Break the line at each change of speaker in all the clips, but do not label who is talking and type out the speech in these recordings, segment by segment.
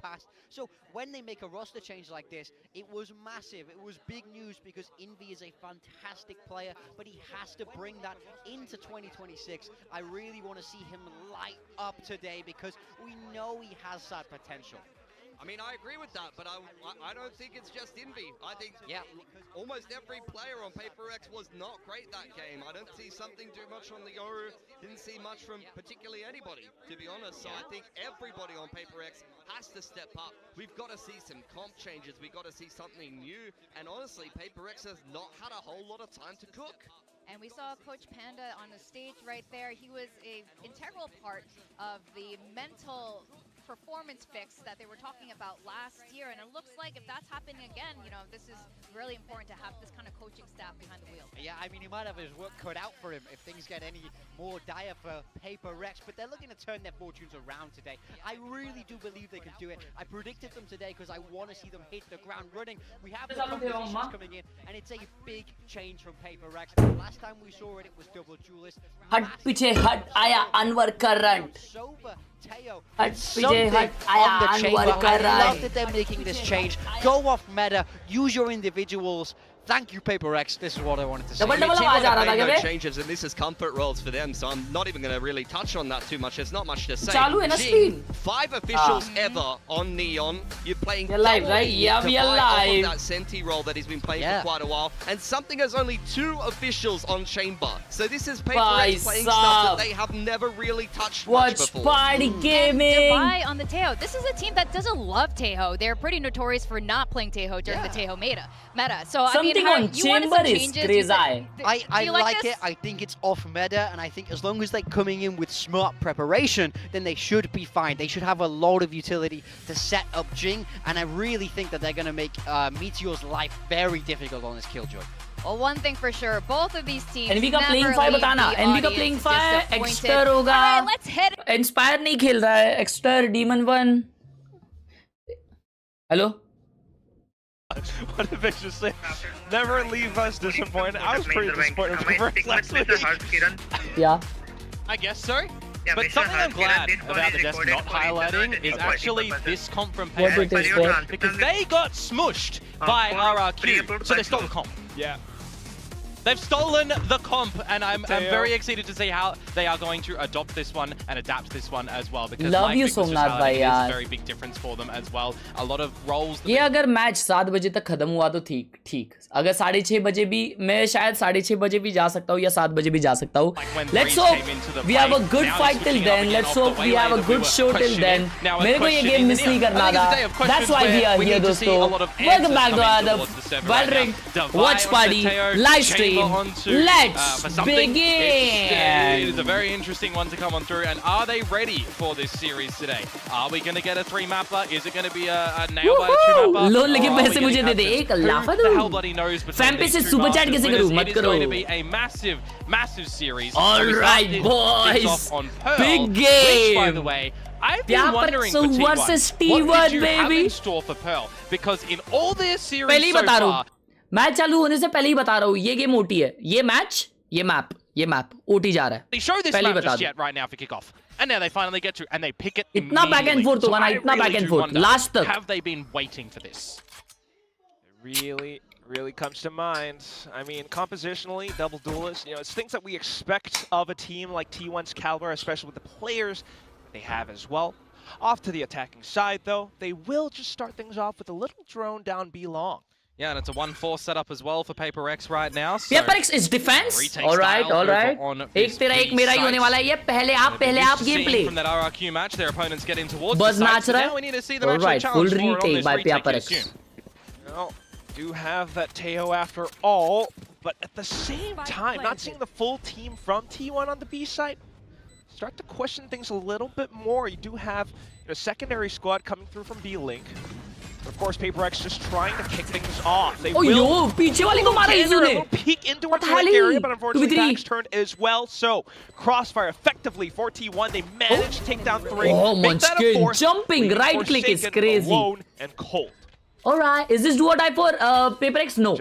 past. So when they make a roster change like this, it was massive. It was big news because Envy is a fantastic player, but he has to bring that into 2026. I really want to see him light up today because we know he has that potential.
I mean, I agree with that, but I don't think it's just Envy. I think almost every player on PACIFIC was not great that game. I don't see something too much on the O. Didn't see much from particularly anybody, to be honest. So I think everybody on PACIFIC has to step up. We've got to see some comp changes. We've got to see something new. And honestly, PACIFIC has not had a whole lot of time to cook.
And we saw Coach Panda on the stage right there. He was an integral part of the mental performance fix that they were talking about last year, and it looks like if that's happening again, you know, this is really important to have this kind of coaching staff behind the wheel.
Yeah, I mean, he might have his work cut out for him if things get any more dire for PACIFIC, but they're looking to turn their fortunes around today. I really do believe they can do it. I predicted them today because I want to see them hit the ground running. We have the competitions coming in, and it's a big change from PACIFIC. Last time we saw it, it was double duelist.
Hut piche hut aya Anwar Current.
Sober Teo.
Hut piche hut aya Anwar Current.
I love that they're making this change. Go off meta. Use your individuals. Thank you, PACIFIC. This is what I wanted to say.
No changes, and this is comfort roles for them, so I'm not even going to really touch on that too much. There's not much to say. Jing, 5 officials ever on Neon. You're playing
live, right? Yeah, we are live.
That Senti role that he's been playing for quite a while, and something has only 2 officials on Chamber. So this is PACIFIC playing stuff that they have never really touched much before.
Party gaming.
Dubai on the Teho. This is a team that doesn't love Teho. They're pretty notorious for not playing Teho during the Teho meta. So I mean,
on Chamber is crazy.
I like it. I think it's off meta, and I think as long as they're coming in with smart preparation, then they should be fine. They should have a lot of utility to set up Jing, and I really think that they're going to make Meteor's life very difficult on this Killjoy.
Well, one thing for sure, both of these teams
Envy का playing fire बताना. Envy का playing fire Exter होगा.
Alright, let's hit it.
Inspire नहीं खेल रहा है. Exter, Demon 1. Hello?
What did Vic just say? Never leave us disappointed. I was pretty disappointed with the last week.
Yeah.
I guess so. But something I'm glad about the desk not highlighting is actually this comp from PACIFIC, because they got smushed by RRQ, so they stole the comp.
Yeah.
They've stolen the comp, and I'm very excited to see how they are going to adopt this one and adapt this one as well. Because
love you Somnath bhai yaar.
Is a very big difference for them as well. A lot of roles.
ये अगर match 7 बजे तक खत्म हुआ तो ठीक. अगर 6:30 बजे भी मैं शायद 6:30 बजे भी जा सकता हूँ या 7 बजे भी जा सकता हूँ. Let's hope we have a good fight till then. Let's hope we have a good show till then. मेरे को ये गेम मिस नहीं करना था. That's why we are here दोस्तों. Welcome back to the Valorant Watch Party live stream. Let's begin!
It is a very interesting one to come on through. And are they ready for this series today? Are we going to get a 3-mapper? Is it going to be a nail by a 2-mapper?
Loan लेके पैसे मुझे दे दे. एक लाफा दो.
The hell bloody knows between these two masters. It is going to be a massive series.
All right, boys. Big game.
Which, by the way, I've been wondering for T1, what did you have in store for Pearl? Because in all their series so far,
match चालू होने से पहले ही बता रहा हूँ ये game OT है ये मैच ये मैप ओटी जा रहा है
they show this map just yet right now for kickoff and now they finally get to and they pick it
इतना बैक एंड फोर्थ होगा ना इतना बैक एंड फोर्थ लास्ट तक
have they been waiting for this
It really comes to mind. I mean, compositionally, double duelist, you know, it's things that we expect of a team like T1's caliber, especially with the players they have as well. Off to the attacking side, though, they will just start things off with a little drone down B long.
Yeah, and it's a 1-4 setup as well for PACIFIC right now. So
PRX is defense. All right. एक तेरा एक मेरा ही होने वाला है ये पहले आप game play.
From that RRQ match, their opponents get in towards
Buzz
the
नाच
side.
रहा है.
Now we need to see them
actually
challenge
full retake by
PRX.
Well, do have that Teo after all, but at the same time, not seeing the full team from T1 on the B side, start to question things a little bit more. You do have a secondary squad coming through from B-Link. But of course, PACIFIC just trying to kick things off. They will
पीछे वाले को मारा इसने.
Peek into its link area, but unfortunately back's turned as well. So Crossfire effectively for T1. They managed to take down 3.
Oh, Munchkin jumping right click is crazy.
Alone and cold.
Alright, is this do or die for PACIFIC? No.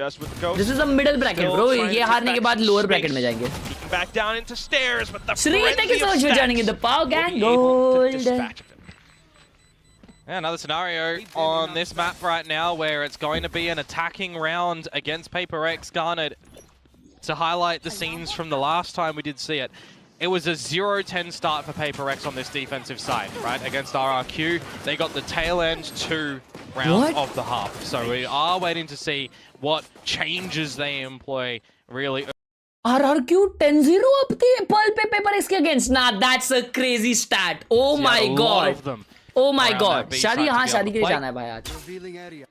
This is a middle bracket, bro. ये हारने के बाद lower bracket में जाएंगे.
Back down into stairs, but the
Shri, thank you so much for joining in the Power Gang Gold.
Yeah, another scenario on this map right now where it's going to be an attacking round against PACIFIC garnered. To highlight the scenes from the last time we did see it, it was a 0-10 start for PACIFIC on this defensive side, right? Against RRQ, they got the tail end 2 rounds of the half. So we are waiting to see what changes they employ really.
RRQ 10-0 up the Pearl PACIFIC के against. Nah, that's a crazy stat. Oh my god. Oh my god. शादी हाँ शादी के लिए जाना है भाई आज.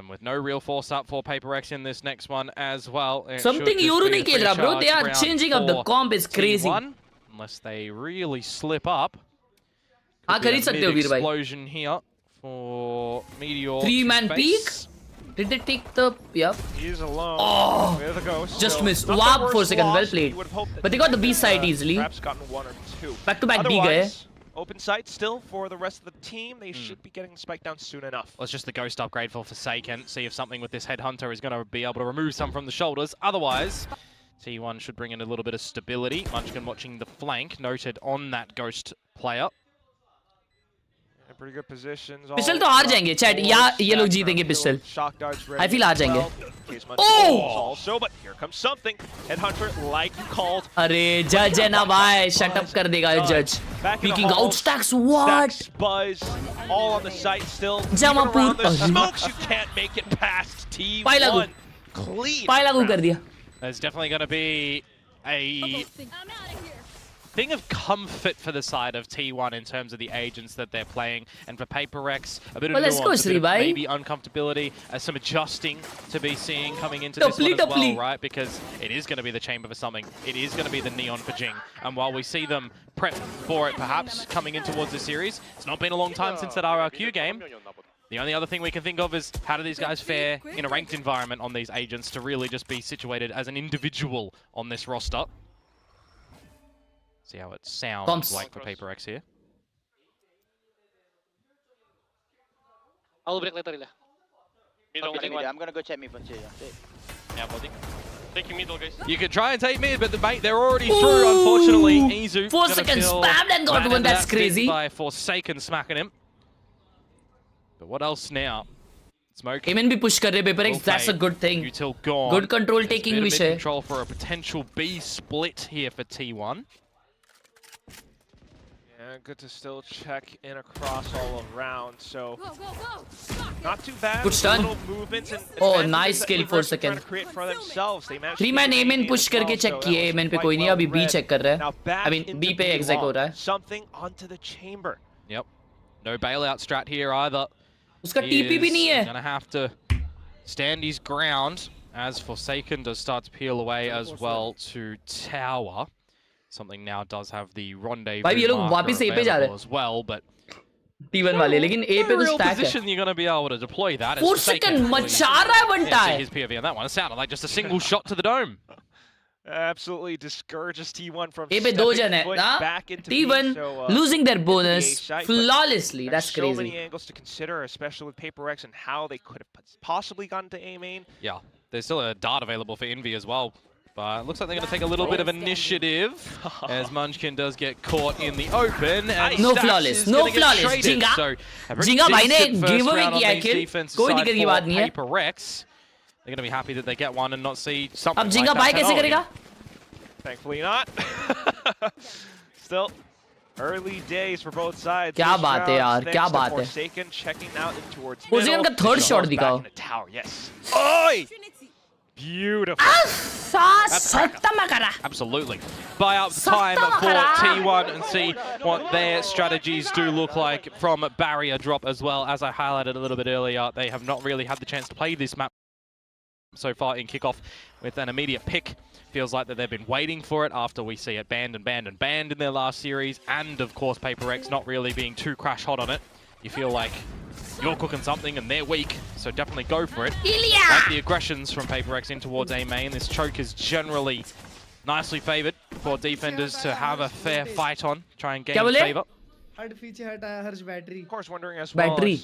With no real force up for PACIFIC in this next one as well.
Something Euro नहीं खेल रहा bro. They are changing up the comp is crazy.
Unless they really slip up.
हाँ खरीद सकते हो वीर भाई.
Explosion here for Meteor.
3-man peak. Did they take the... Yep.
He's alone.
Oh!
With a ghost.
Just missed. Wow, for a second. Well played. But they got the B side easily.
Perhaps gotten 1 or 2.
Back to back B gaye.
Open sight still for the rest of the team. They should be getting the spike down soon enough.
Well, it's just the ghost upgrade for Forsaken. See if something with this Headhunter is going to be able to remove some from the shoulders. Otherwise, T1 should bring in a little bit of stability. Munchkin watching the flank, noted on that ghost player.
Pretty good positions.
Pistol तो हार जाएंगे chat या ये लोग जीतेंगे pistol. I feel हार जाएंगे.
Oh! Also, but here comes something. Headhunter, like you called.
अरे judge है ना भाई, shut up कर देगा ये judge. Peeking out stacks, what?
Stacks, buzz, all on the site still.
Jamapur.
The smokes, you can't make it past T1. Clean.
पाई लागू कर दिया.
There's definitely going to be a thing of comfort for the side of T1 in terms of the agents that they're playing, and for PACIFIC, a bit of nuance, a bit of maybe uncomfortability, some adjusting to be seeing coming into this one as well, right? Because it is going to be the chamber for something. It is going to be the neon for Jing, and while we see them prep for it perhaps coming in towards the series, it's not been a long time since that RRQ game. The only other thing we can think of is how do these guys fare in a ranked environment on these agents to really just be situated as an individual on this roster. See how it sounds like for PACIFIC here.
I'll break later.
I'm gonna go check me.
Yeah, body. Taking middle, guys.
You could try and take mid, but the bait they're already through. Unfortunately, Izu
4 seconds spammed and got one. That's crazy.
By Forsaken smacking him. But what else now? Smoke.
Amen भी push कर रहे PACIFIC. That's a good thing.
Util gone.
Good control taking विषय.
Control for a potential B split here for T1.
Good to still check in across all around, so not too bad.
Good stun.
Little movements and
oh, nice kill for second. 3-man aim push करके check किए. Amen पे कोई नहीं, अभी B check कर रहा है. I mean B पे exec हो रहा है.
Something onto the chamber.
Yep. No bailout strat here either.
उसका TP भी नहीं है.
Gonna have to stand his ground as Forsaken does start to peel away as well to tower. Something now does have the rendezvous available as well, but
T1 वाले, लेकिन A पे कुछ stack
है. You're going to be able to deploy that.
4 second मचा रहा है बनता है.
His POV on that one. It sounded like just a single shot to the dome.
Absolutely discourages T1 from
A पे 2 जन है.
back into
T1
so,
losing their bonus flawlessly. That's crazy.
So many angles to consider, especially with PACIFIC and how they could have possibly gotten to A main.
Yeah, there's still a dart available for Envy as well. But it looks like they're going to take a little bit of initiative as Munchkin does get caught in the open. And
no flawless, no flawless. Jinga,
so
Jinga भाई ने giveaway किया है kill. कोई दिक्कत की बात नहीं है.
PACIFIC, they're going to be happy that they get one and not see something.
अब Jinga भाई कैसे करेगा?
Thankfully not. Still early days for both sides.
क्या बात है यार, क्या बात है.
Forsaken checking out towards
middle. Forsaken का third shot दिखाओ.
Tower, yes. Oi! Beautiful.
Absolutely. Buy up time for T1 and see what their strategies do look like from barrier drop as well. As I highlighted a little bit earlier, they have not really had the chance to play this map so far in kickoff with an immediate pick. Feels like that they've been waiting for it after we see it banned and banned and banned in their last series. And of course, PACIFIC not really being too crash hot on it. You feel like you're cooking something and they're weak, so definitely go for it. Like the aggressions from PACIFIC in towards A main. This choke is generally nicely favoured for defenders to have a fair fight on, try and gain favour.
Of course, wondering as well as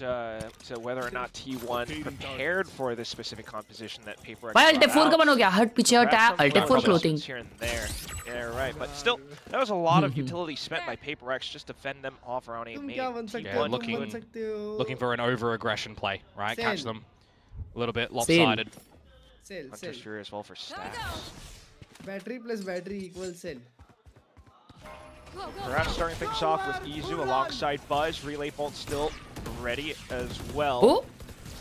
to whether or not T1 prepared for this specific composition that PACIFIC.
भाई Alt F4 का बन हो गया हट पीछे हट Alt F4 clothing.
Here and there. Yeah, right. But still, that was a lot of utility spent by PACIFIC just to fend them off around A main.
Yeah, looking for an over-aggression play, right? Catch them a little bit lopsided.
Hunter's Fury as well for stacks.
Battery plus battery equals cell.
Perhaps starting things off with Izu alongside Buzz. Relay Bolt still ready as well.
Oh.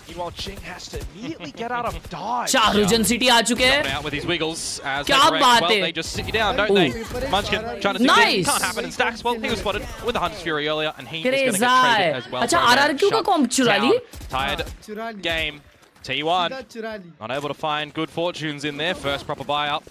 Meanwhile, Jing has to immediately get out of dodge.
Charujan City आ चुके हैं.
Out with his wiggles as
क्या बात
well,
है?
they just sit you down, don't they? Munchkin trying to
Nice.
can't happen in stacks. Well, he was spotted with the Hunter's Fury earlier, and he is going to get traded as well.
अच्छा RRQ का comp चुरा ली.
Tired game. T1 not able to find good fortunes in their first proper buy up.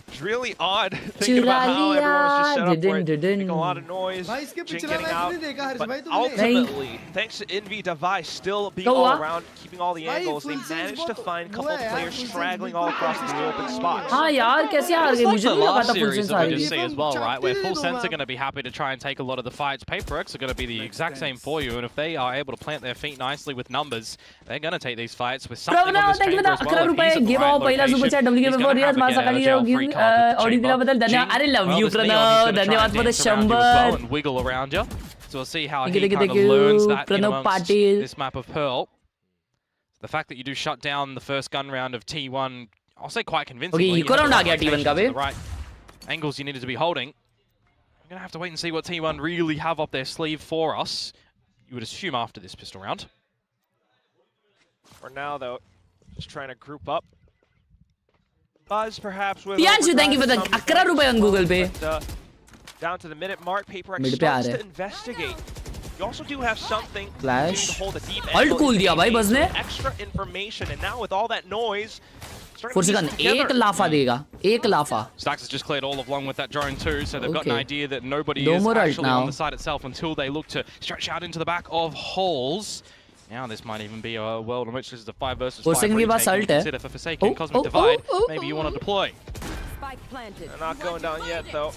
It's really odd thinking about how everyone was just set up for it. Making a lot of noise, Jing getting out. But ultimately, thanks to Envy Device still being all around, keeping all the angles, they managed to find a couple of players straggling all across the open spots.
हाँ यार कैसे हार गए मुझे नहीं लगा था full sense
we just see as well, right? Where full sense are going to be happy to try and take a lot of the fights. PACIFIC are going to be the exact same for you, and if they are able to plant their feet nicely with numbers, they're going to take these fights with something on this chamber as well. If he's at the right location, he's going to have to get a jail-free card.
अरे love you Pranav धन्यवाद for the 100
and wiggle around you. So we'll see how he kind of learns that in amongst this map of Pearl. The fact that you do shut down the first gun round of T1, I'll say quite convincingly.
Okay, eco round आ गया T1 का भी.
The right angles you needed to be holding. We're gonna have to wait and see what T1 really have up their sleeve for us. You would assume after this pistol round.
For now, though, just trying to group up. Buzz perhaps with
Pianshu, thank you for the 11 rupees on Google Pay.
Down to the minute mark, PACIFIC starts to investigate. You also do have something
Flash.
to hold a deep
Alt cool दिया भाई Buzz ने.
Extra information, and now with all that noise,
4 second, एक लाफा देगा, एक लाफा.
Stacks has just cleared all along with that drone too, so they've got an idea that nobody
No
is
more
actually
now.
on the side itself until they look to stretch out into the back of holes. Now this might even be a world in which this is a 5 versus 5 retake. Consider for Forsaken, Cosmic Divide. Maybe you want to deploy.
They're not going down yet though.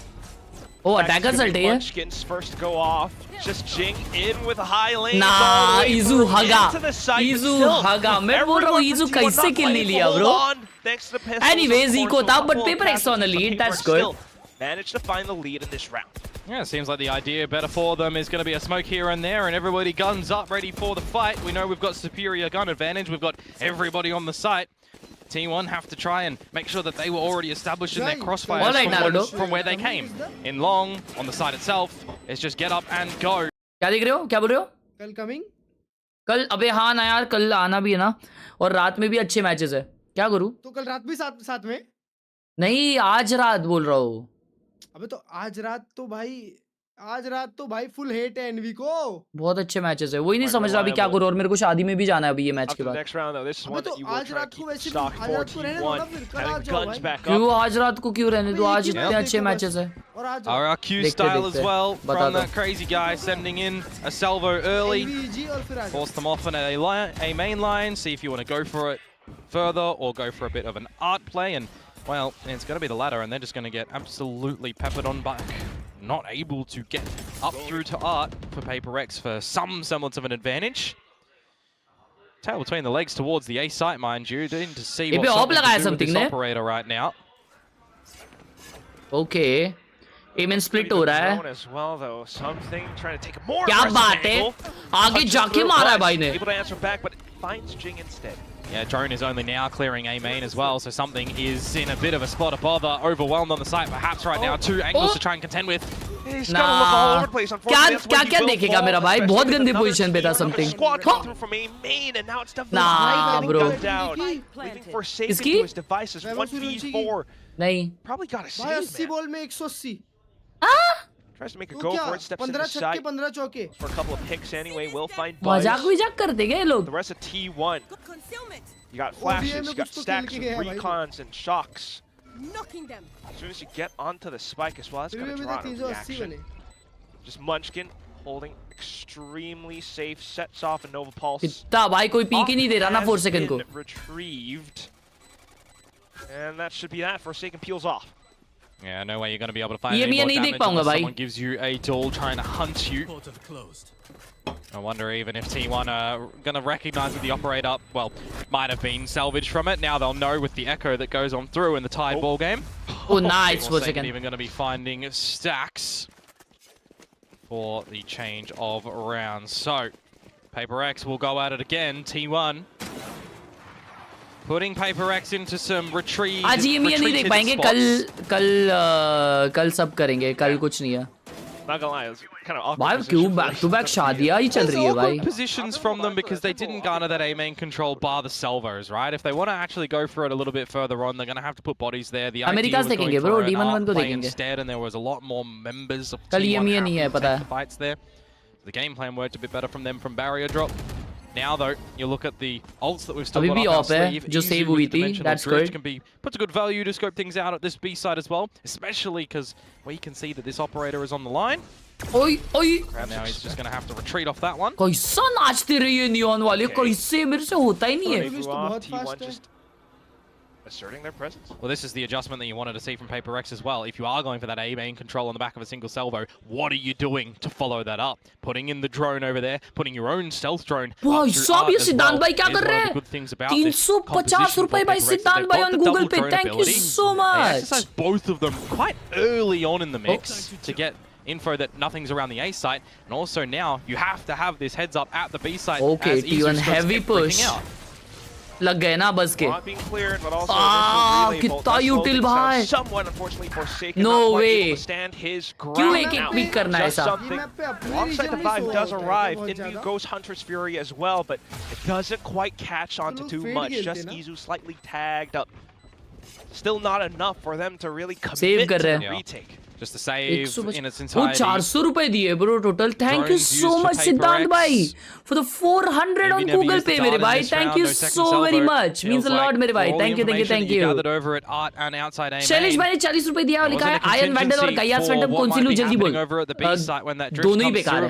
Oh, attacker ult है.
Munchkins first go off. Just Jing in with a high lane.
Nah, Izu haga. Izu haga. मैं बोल रहा हूँ Izu कैसे kill नहीं लिया bro. Anyways, eco था, but PACIFIC on the lead. That's good.
Managed to find the lead in this round.
Yeah, it seems like the idea better for them is going to be a smoke here and there, and everybody guns up, ready for the fight. We know we've got superior gun advantage. We've got everybody on the site. T1 have to try and make sure that they were already established in their crossfire from where they came. In long, on the site itself, it's just get up and go.
क्या देख रहे हो? क्या बोल रहे हो?
कल coming?
कल अबे हाँ ना यार कल आना भी है ना और रात में भी अच्छे मैचेस है. क्या करूँ?
तो कल रात भी साथ में?
नहीं आज रात बोल रहा हूँ.
अबे तो आज रात तो भाई फुल हेट है एनवी को. बहुत
अच्छे मैचेस है. वही नहीं समझ रहा अभी क्या करूं और मेरे को शादी में भी जाना है अभी ये मैच के बाद.
अबे तो आज रात को वैसे आज रात को रहने दो ना फिर कल आ जाओ भाई.
क्यों आज रात को क्यों रहने दो? आज इतने अच्छे मैचेस है.
और आज
RRQ style as well from that crazy guy sending in a salvo early. Force them off in a main line. See if you want to go for it further or go for a bit of an art play, and well, it's going to be the latter, and they're just going to get absolutely peppered on back. Not able to get up through to art for PACIFIC for some semblance of an advantage. Tail between the legs towards the A site, mind you. Didn't to see what's happening with this operator right now.
Okay. Aim and split हो रहा है.
As well, though. Something trying to take a more
क्या बात है? आगे जाके मारा है भाई ने.
Able to answer back, but finds Jing instead.
Yeah, drone is only now clearing A main as well, so something is in a bit of a spot of bother. Overwhelmed on the site, perhaps right now. 2 angles to try and contend with.
He's got to look all over the place. Unfortunately,
क्या देखेगा मेरा भाई? बहुत गंदी position पे था something.
Squad come through from A main, and now it's Device.
Nah, bro.
Leaving Forsaken to his devices. 1v4.
नहीं.
Probably got a save, man.
80 ball में 180.
Tries to make a go for it, steps in the side.
15 चौके.
For a couple of picks anyway, we'll find Buzz.
मजाक करते क्या लोग?
The rest of T1. You got flashes, you got stacks of recons and shocks. As soon as you get onto the spike as well, that's going to draw a reaction. Just Munchkin holding extremely safe, sets off a Nova Pulse.
इतना भाई कोई peak ही नहीं दे रहा ना 4 second को.
Retrieved. And that should be that. Forsaken peels off.
Yeah, no way you're going to be able to find
ये
any
मैं
more
नहीं देख
damage
पाऊंगा
unless
भाई.
someone gives you a duel trying to hunt you. I wonder even if T1 are going to recognize that the operator, well, might have been salvaged from it. Now they'll know with the echo that goes on through in the tied ball game.
Oh, nice for a second.
Even going to be finding stacks for the change of rounds. So, PACIFIC will go at it again. T1 putting PACIFIC into some retreat.
आज ये नहीं देख पाएंगे. कल सब करेंगे. कल कुछ नहीं है.
Not gonna lie, it was kind of awkward.
भाई क्यों back to back शादियाँ ही चल रही है भाई.
Positions from them because they didn't garner that A main control bar the salvos, right? If they want to actually go for it a little bit further on, they're going to have to put bodies there. The
Americas देखेंगे bro, D1 को देखेंगे.
Instead, and there was a lot more members of
कल
T1
ये नहीं है पता है.
fights there. The game plan worked a bit better from them from barrier drop. Now though, you look at the ults that we've still got up our sleeve.
जो save हुई थी, that's good.
Can be put to good value to scope things out at this B side as well, especially because we can see that this operator is on the line.
ओए ओए.
And now he's just going to have to retreat off that one.
कैसा नाचते रही है neon वाले. कैसे मेरे से होता ही नहीं है.
T1 just asserting their presence.
Well, this is the adjustment that you wanted to see from PACIFIC as well. If you are going for that A main control on the back of a single salvo, what are you doing to follow that up? Putting in the drone over there, putting your own stealth drone.
भाई साहब ये सिद्धांत भाई क्या कर रहे हैं? 350 रुपए भाई सिद्धांत भाई on Google Pay. Thank you so much.
Both of them quite early on in the mix to get info that nothing's around the A site, and also now you have to have this heads up at the B site.
Okay, T1 heavy push. लग गए ना बस के. कितना यूटिल भाई. No way. क्यों एक pick करना है ऐसा?
Alongside the vibe does arrive. Envy goes Hunter's Fury as well, but it doesn't quite catch onto too much. Just Izu slightly tagged up. Still not enough for them to really commit to the retake.
Just to save in its entirety.
400 रुपए दिए bro total. Thank you so much सिद्धांत भाई for the 400 on Google Pay मेरे भाई. Thank you so very much. Means a lot मेरे भाई. Thank you. Shailesh भाई ने 40 रुपए दिया और लिखा है आयन वैंडल और गायास वैंडम कौन सी लूं जल्दी बोल. दोनों ही बेकार है.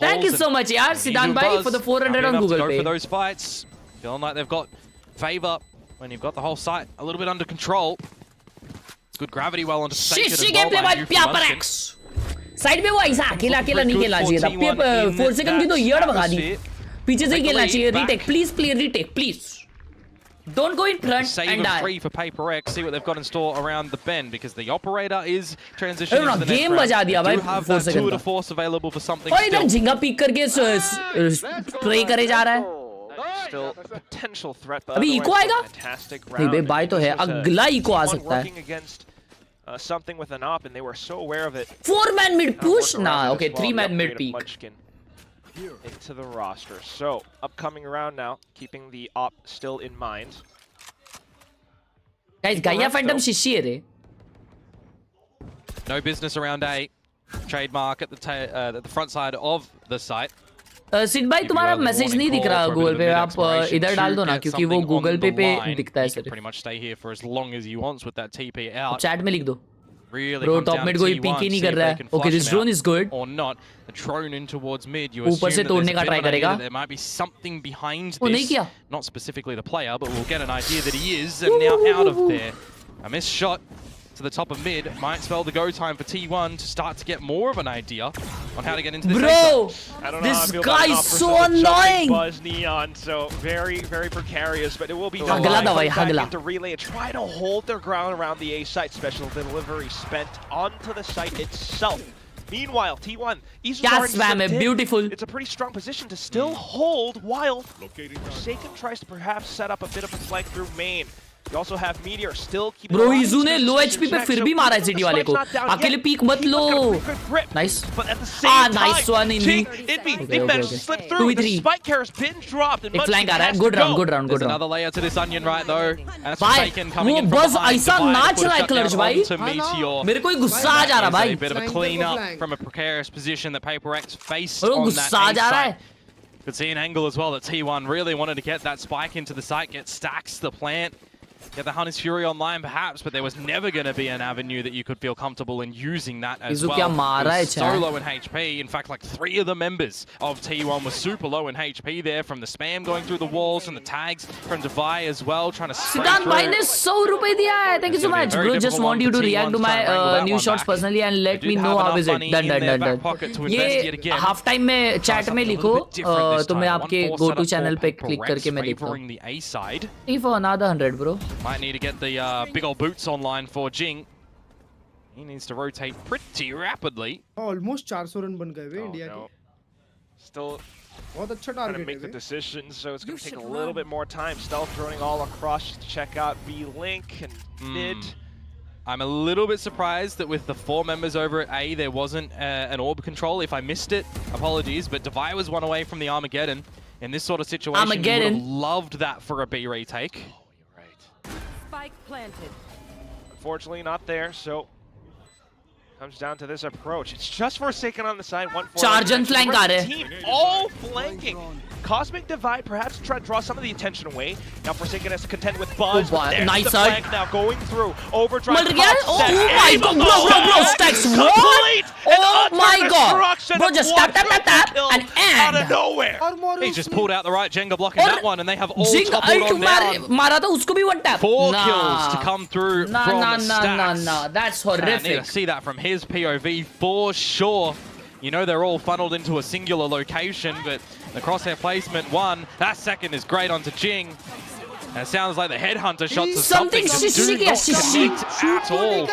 Thank you so much यार सिद्धांत भाई for the 400 on Google Pay.
For those fights, feeling like they've got favor when you've got the whole site a little bit under control. Good gravity well onto Station as well by
PRX. Side में वो ऐसा अकेला नहीं खेलना चाहिए था. 4 second की तो ईयर भगा दी. पीछे से ही खेलना चाहिए. Retake please retake please. Don't go in front and die.
Free for PACIFIC. See what they've got in store around the bend because the operator is transitioning to the next
game
round.
बजा दिया भाई 4 second.
Tour de force available for something.
और इधर झिंगा peak करके spray करे जा रहा है.
Still potential threat, but
अभी इको आएगा? नहीं बे बाय तो है. अगला इको आ सकता है.
Something with an op, and they were so aware of it.
4-man mid push? Nah, okay, 3-man mid peak.
Into the roster. So, upcoming round now, keeping the op still in mind.
Guys, Gaia Phantom shishi hai re.
No business around A. Trademark at the front side of the site.
सिद्ध भाई तुम्हारा message नहीं दिख रहा Google पे. आप इधर डाल दो ना क्योंकि वो गूगल पे दिखता है सिर्फ.
Pretty much stay here for as long as he wants with that TP out.
Chat में लिख दो.
Really
Bro, top mid कोई पीक ही नहीं कर रहा है. Okay, this drone is good.
Or not. The drone in towards mid. You
ऊपर से तोड़ने का ट्राई करेगा.
There might be something behind
वो नहीं
this.
किया.
Not specifically the player, but we'll get an idea that he is. And now out of there. A missed shot to the top of mid might spell the go time for T1 to start to get more of an idea on how to get into this.
Bro, this guy is so annoying.
Buzz Neon, so very precarious, but it will be back into relay and try to hold their ground around the A site. Special delivery spent onto the site itself. Meanwhile, T1,
beautiful.
It's a pretty strong position to still hold while Forsaken tries to perhaps set up a bit of a flank through main. You also have Meteor still keeping.
Bro, Izu ने low HP पे फिर भी मारा है city वाले को. अकेले peak मत लो. Nice. Nice one Envy.
They managed to slip through. The spike carrier's been dropped.
एक flank आ रहा है. Good round.
There's another layer to this onion right though. And it's Forsaken coming in
from behind. वो बस ऐसा नाच रहा है क्लर्च भाई. मेरे को गुस्सा आ जा रहा भाई.
A bit of a clean up from a precarious position that PACIFIC faced on that
गुस्सा आ जा रहा है.
Could see an angle as well that T1 really wanted to get that spike into the site, get stacks the plant. get the Hunter's Fury online perhaps, but there was never going to be an avenue that you could feel comfortable in using that as well. It was so low in HP. In fact, like 3 of the members of T1 were super low in HP there, from the spam going through the walls, from the tags, from Devi as well, trying to spray
Siddhant bhai
through.
ne 100 rupees diya hai. Thank you so much, bro. Just want you to react to my new shots personally and let me know how is it. Done. ये half time में chat में लिखो, तो मैं आपके go to channel पे click करके मैं देखता हूँ. For another 100, bro.
Might need to get the big old boots online for Jing. He needs to rotate pretty rapidly.
Almost 400 run बन गए वे इंडिया के.
Still
बहुत अच्छा
trying to
target
make the
है.
decisions, so it's going to take a little bit more time. Stealth droning all across just to check out B-Link and mid.
I'm a little bit surprised that with the 4 members over at A, there wasn't an orb control. If I missed it, apologies, but Devi was 1 away from the Armageddon. In this sort of situation, you would have loved that for a B retake.
Oh, you're right. Spike planted. Unfortunately, not there, so comes down to this approach. It's just Forsaken on the side. 1-4.
Charge flank aa rahe.
Team all flanking. Cosmic Divide perhaps try to draw some of the attention away. Now Forsaken has to contend with Buzz.
Oh, nice
the flank now going through. Overdrive.
Oh my god, bro, Stacks, what? Oh my god. Bro, just tap and
out of nowhere.
He just pulled out the right Jenga block in that one, and they have all toppled on down.
Mara tha usko bhi one tap.
4 kills to come through from Stacks.
Nah, that's horrific.
I need to see that from his POV for sure. You know they're all funneled into a singular location, but the crosshair placement, 1. That 2nd is great onto Jing. And it sounds like the headhunter shots are something just do not connect at all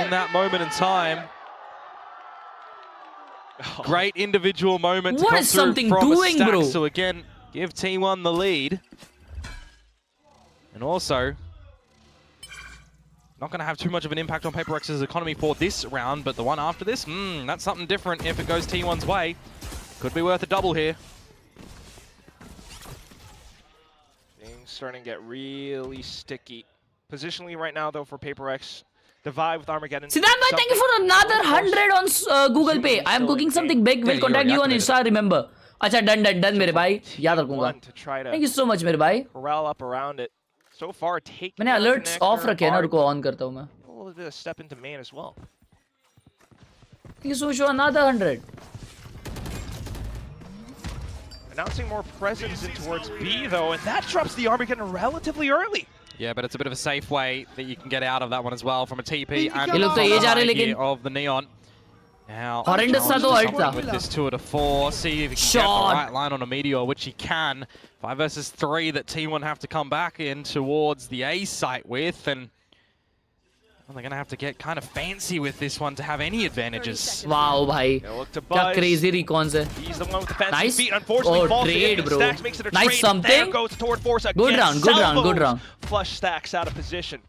in that moment in time. Great individual moment to come through from a Stack.
Bro?
So again, give T1 the lead. And also, not going to have too much of an impact on PaperX's economy for this round, but the one after this, that's something different if it goes T1's way. Could be worth a double here.
Things starting to get really sticky. Positionally right now, though, for PaperX, Divide with Armageddon.
Siddhant bhai, thank you for another 100 on Google Pay. I am cooking something big. Will contact you on Insta, remember. Acha, done, mere bhai. Yaad rakhunga. Thank you so much, mere bhai.
Corral up around it. So far, taking
मैंने alerts off रखे हैं ना, रुको on करता हूँ मैं.
A little bit of step into main as well.
Thank you so much for another 100.
Announcing more presence in towards B though, and that drops the Armageddon relatively early.
Yeah, but it's a bit of a safe way that you can get out of that one as well from a TP and
ये लोग तो ये जा रहे लेकिन
of the Neon. Now,
horrendous सा तो ult था.
With this 2-4, see if he can get the right line on a Meteor, which he can. 5 versus 3 that T1 have to come back in towards the A site with, and well, they're going to have to get kind of fancy with this one to have any advantages.
Wow, bhai. Kya crazy recons hai.
He's the one with the fancy
Nice.
feet. Unfortunately,
Oh, trade, bro.
Stacks makes it a
Nice
trade.
something.
There goes toward Force again.
Good round, good round, good round.
Flush Stacks out of position.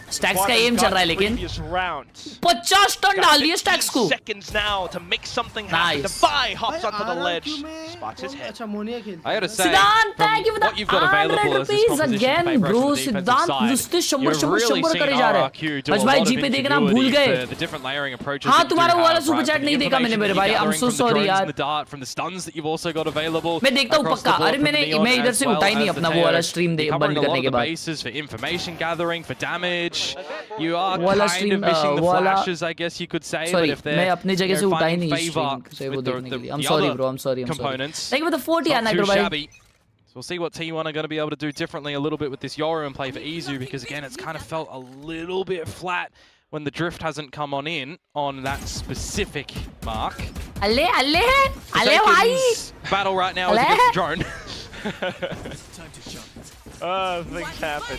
Stacks का aim चल रहा है लेकिन 50 ton डाल दिए Stacks को.
Seconds now to make something happen.
Nice.
Devi hops onto the ledge, spots his head.
I gotta say,
Siddhant, thank you for the
what you've got available as this
rupees
composition
again,
for PaperX
bro.
on the defensive
Siddhant,
side,
नुसते शंबर
you're really
करे
seeing
जा रहा है.
RRQ do a
बस भाई
lot of
GP देखना भूल
ingenuity
गए.
for the different layering approaches.
हाँ,
that you
तुम्हारा
do
वो वाला
have,
super
right?
chat
From the
नहीं देखा मैंने
information
मेरे
that
भाई.
you're
I'm
gathering
so
from the
sorry
drones
यार.
and the dart, from the stuns that you've also got available.
मैं देखता हूँ
across the
पक्का.
board
अरे
from the Neon
मैं इधर
as
से
well
उठा ही नहीं
as the
अपना वो वाला
Teo.
stream
You're
बंद
covering a lot
करने
of
के
the
बाद.
bases for information gathering, for damage. You are
वाला
kind
stream
of missing the
वाला
flashes, I guess you could say.
Sorry,
but if they're
मैं अपनी जगह से उठा ही
finding
नहीं
favor
stream से वो
with the
देखने के लिए. I'm
the
sorry
other
bro, I'm sorry.
components,
Thank you for the 40
not
Nitro
too
bhai.
shabby. So we'll see what T1 are going to be able to do differently a little bit with this Yoru and play for Izu, because again, it's kind of felt a little bit flat when the drift hasn't come on in on that specific mark.
alle bhai.
Battle right now is against the drone.
Things happen.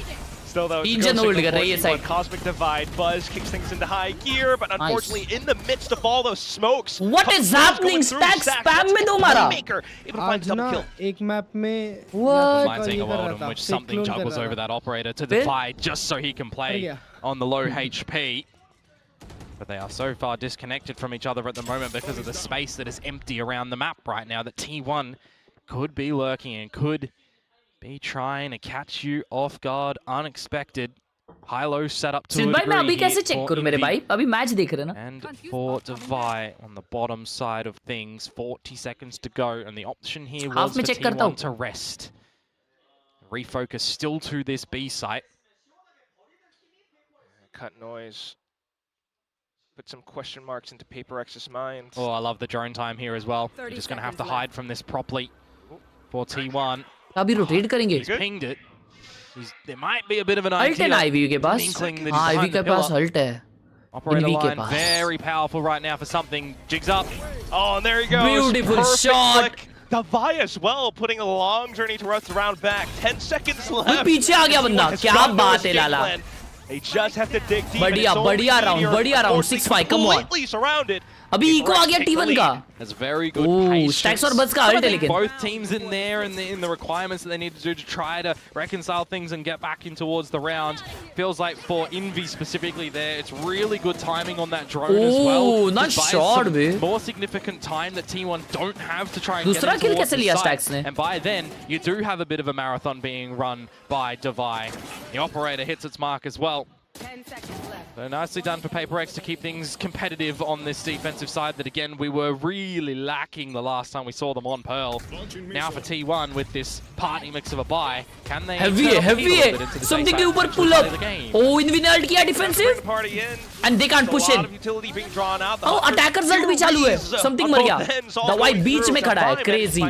Still though,
तीन जन hold कर रहे हैं ये side.
Cosmic Divide, Buzz kicks things into high gear, but unfortunately in the midst of all those smokes,
What is happening? Stack spam में दो मारा.
Able to find
आज
double
ना
kill.
एक मैप में
What?
Might take a world in which something juggles over that operator to divide just so he can play on the low HP. But they are so far disconnected from each other at the moment because of the space that is empty around the map right now that T1 could be lurking and could be trying to catch you off guard, unexpected. High-low set up to a
भाई मैं अभी
degree
कैसे
here
check
for
करूं मेरे
Envy.
भाई? अभी match देख रहे हैं ना.
And for Devi on the bottom side of things, 40 seconds to go, and the option here was for
में check करता
T1
हूं.
to rest. Refocus still to this B site.
cut noise. Put some question marks into PaperX's mind.
Oh, I love the drone time here as well. You're just going to have to hide from this properly for T1.
अभी rotate करेंगे.
He's pinged it. There might be a bit of an
Ult है ना Ivy के पास. हाँ, Ivy के पास ult है.
Operator line very powerful right now for something. Jigs up.
Oh, and there he goes.
Beautiful
Perfect
shot.
Flick. Davai as well, putting a long journey towards the round back. 10 seconds left.
पीछे आ गया बंदा. क्या बात है लाला.
They just have to dig deep.
बढ़िया round. 6-5. Come on.
Completely surrounded.
अभी eco आ गया T1 का.
That's very good patience.
Stacks और Buzz का ult है लेकिन.
Both teams in there and in the requirements that they need to do to try to reconcile things and get back in towards the round. Feels like for Envy specifically there, it's really good timing on that drone as well.
Oh, nice shot, bro.
More significant time that T1 don't have to try and
दूसरा
get
kill
in towards
कैसे
the
लिया
site.
Stacks ने?
And by then, you do have a bit of a marathon being run by Davai. The operator hits its mark as well.
10 seconds left.
So nicely done for PaperX to keep things competitive on this defensive side that, again, we were really lacking the last time we saw them on Pearl. Now for T1 with this party mix of a buy, can they...
Heavy है. Something के ऊपर pull up. Oh, Envy ने ult किया defensive. And they can't push in. Oh, attacker's ult भी चालू है. Something मर गया. Davai बीच में खड़ा है. Crazy.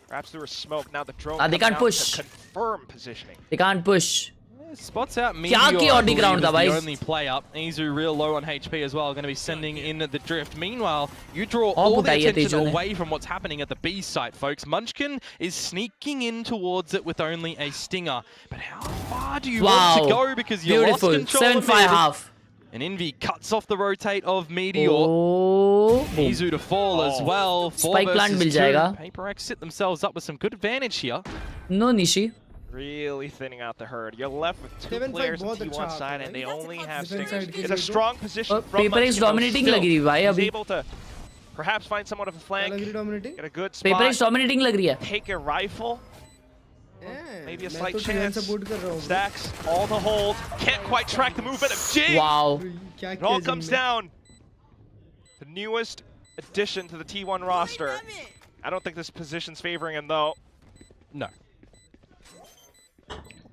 Perhaps through a smoke. Now the drone
they can't push.
Confirm positioning.
They can't push.
Spots out Meteor,
क्या chaotic
I
round था
believe,
भाई.
is the only player. Izu real low on HP as well, going to be sending in the drift. Meanwhile, you draw all the attention away from what's happening at the B site, folks. Munchkin is sneaking in towards it with only a stinger. But how far do you want to go? Because you lost control of
7-5 half.
And Envy cuts off the rotate of Meteor.
Oh,
Izu to fall as well.
Spike plant मिल जाएगा.
PaperX sit themselves up with some good advantage here.
No Nishi.
Really thinning out the herd. You're left with 2 players on T1 side and they only have stingers. It's a strong position from
PaperX dominating लग रही है भाई अभी.
Able to perhaps find somewhat of a flank. Get a good spot.
PaperX dominating लग रही है.
Take a rifle. Maybe a slight chance. Stacks all the hold. Can't quite track the movement of Jig.
Wow.
It all comes down. The newest addition to the T1 roster. I don't think this position's favoring him though.
No.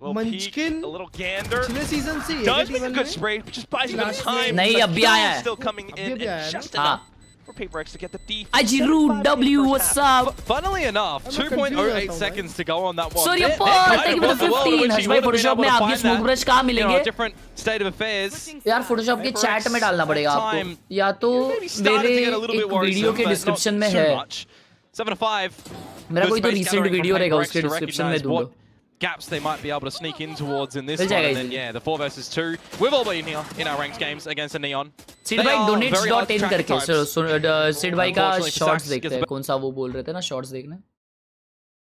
Munchkin, peek, a little gander.
Season से
does make a good spray, but just buys him time.
नहीं अभी आया है.
Still coming in and just enough for PaperX to get the defense.
Ajiru W, what's up?
Funnily enough, 2.08 seconds to go on that one.
Sorry, thank you for the 15. हर्ष भाई Photoshop में आपके smoke brush कहाँ मिलेंगे?
Different state of affairs.
यार Photoshop के chat में डालना पड़ेगा आपको. या तो मेरे एक वीडियो के description में है.
7-5.
मेरा कोई तो recent वीडियो रहेगा उसके description में दूँगा.
Gaps they might be able to sneak in towards in this one, and then yeah, the 4 versus 2. We've all been here in our ranked games against a Neon.
Sid भाई donates.in करके Sid भाई का shorts देखते हैं. कौन सा वो बोल रहे थे ना shorts देखने?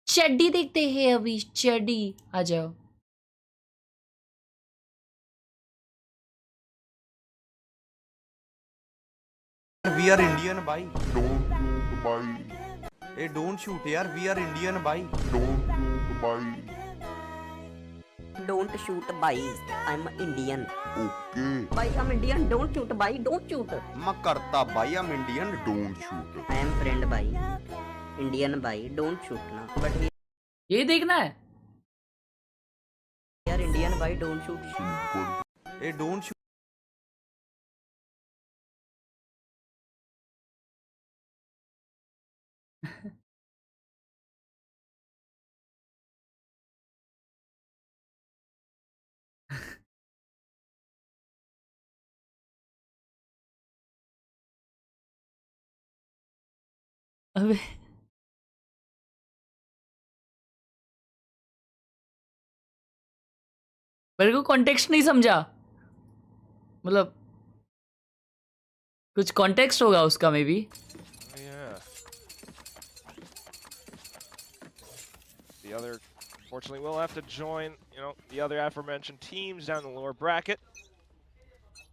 चड्डी देखते हैं अभी. चड्डी आ जाओ.
We are Indian, bhai. Don't shoot, bhai. Hey, don't shoot, yaar. We are Indian, bhai. Don't shoot, bhai.
Don't shoot, bhai. I'm Indian.
Okay.
Bhai, I'm Indian. Don't shoot, bhai. Don't shoot.
मैं करता, bhai. I'm Indian. Don't shoot.
I am friend, bhai. Indian, bhai. Don't shoot ना. But
ये देखना है.
We are Indian, bhai. Don't shoot.
Simple. Hey, don't shoot.
अबे मेरे को context नहीं समझा. मतलब कुछ कॉन्टेक्स्ट होगा उसका may be.
The other, unfortunately, will have to join, the other aforementioned teams down the lower bracket,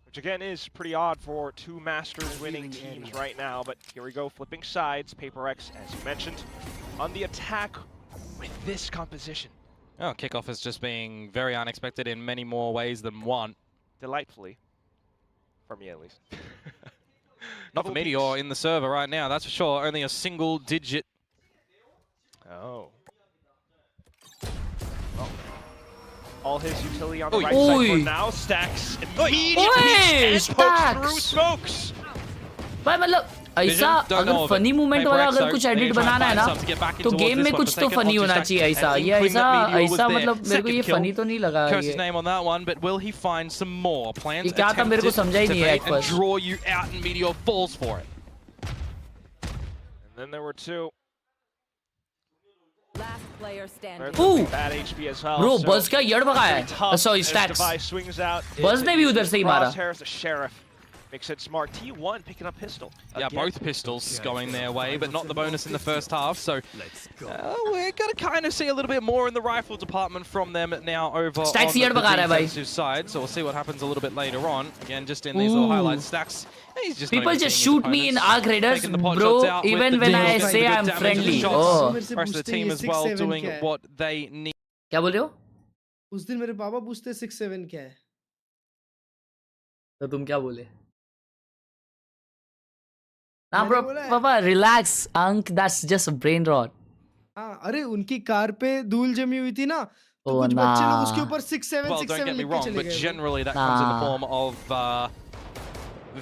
which again is pretty odd for 2 Masters winning teams right now. But here we go, flipping sides. PaperX, as you mentioned, on the attack with this composition.
Oh, kickoff is just being very unexpected in many more ways than one.
Delightfully, for me at least.
Not for Meteor in the server right now, that's for sure. Only a single digit.
Oh. all his utility on the right side for now. Stacks immediately pokes through smokes.
भाई मतलब ऐसा अगर funny movement वाला अगर कुछ edit बनाना है ना तो गेम में कुछ तो फनी होना चाहिए ऐसा ये ऐसा मतलब मेरे को ये फनी तो नहीं लगा ये क्या था मेरे को समझा ही नहीं है at first
And then there were two.
Last player standing.
Bad HP as well.
Bro, Buzz का यड़ भगा है. Sorry, Stacks. Buzz ने भी उधर से ही मारा.
Sheriff makes it smart. T1 picking up pistol.
Yeah, both pistols going their way, but not the bonus in the first half. So we're going to kind of see a little bit more in the rifle department from them now over
Stacks
on the
defensive
side. So we'll see what happens a little bit later on. Again, just in these little highlights, Stacks.
People just shoot me in Arc Raiders, bro, even when I say I'm friendly. Oh.
The rest of the team as well doing what they need.
क्या बोल रहे हो?
उस दिन मेरे पापा पूछते 6-7 क्या है?
तो तुम क्या बोले? Nah, bro, पापा relax, Ank. That's just a brain rot.
हाँ, अरे उनकी कार पे धूल जमी हुई थी ना, तो कुछ बच्चे लोग उसके ऊपर 6-7
Well, don't get me wrong, but generally that comes in the form of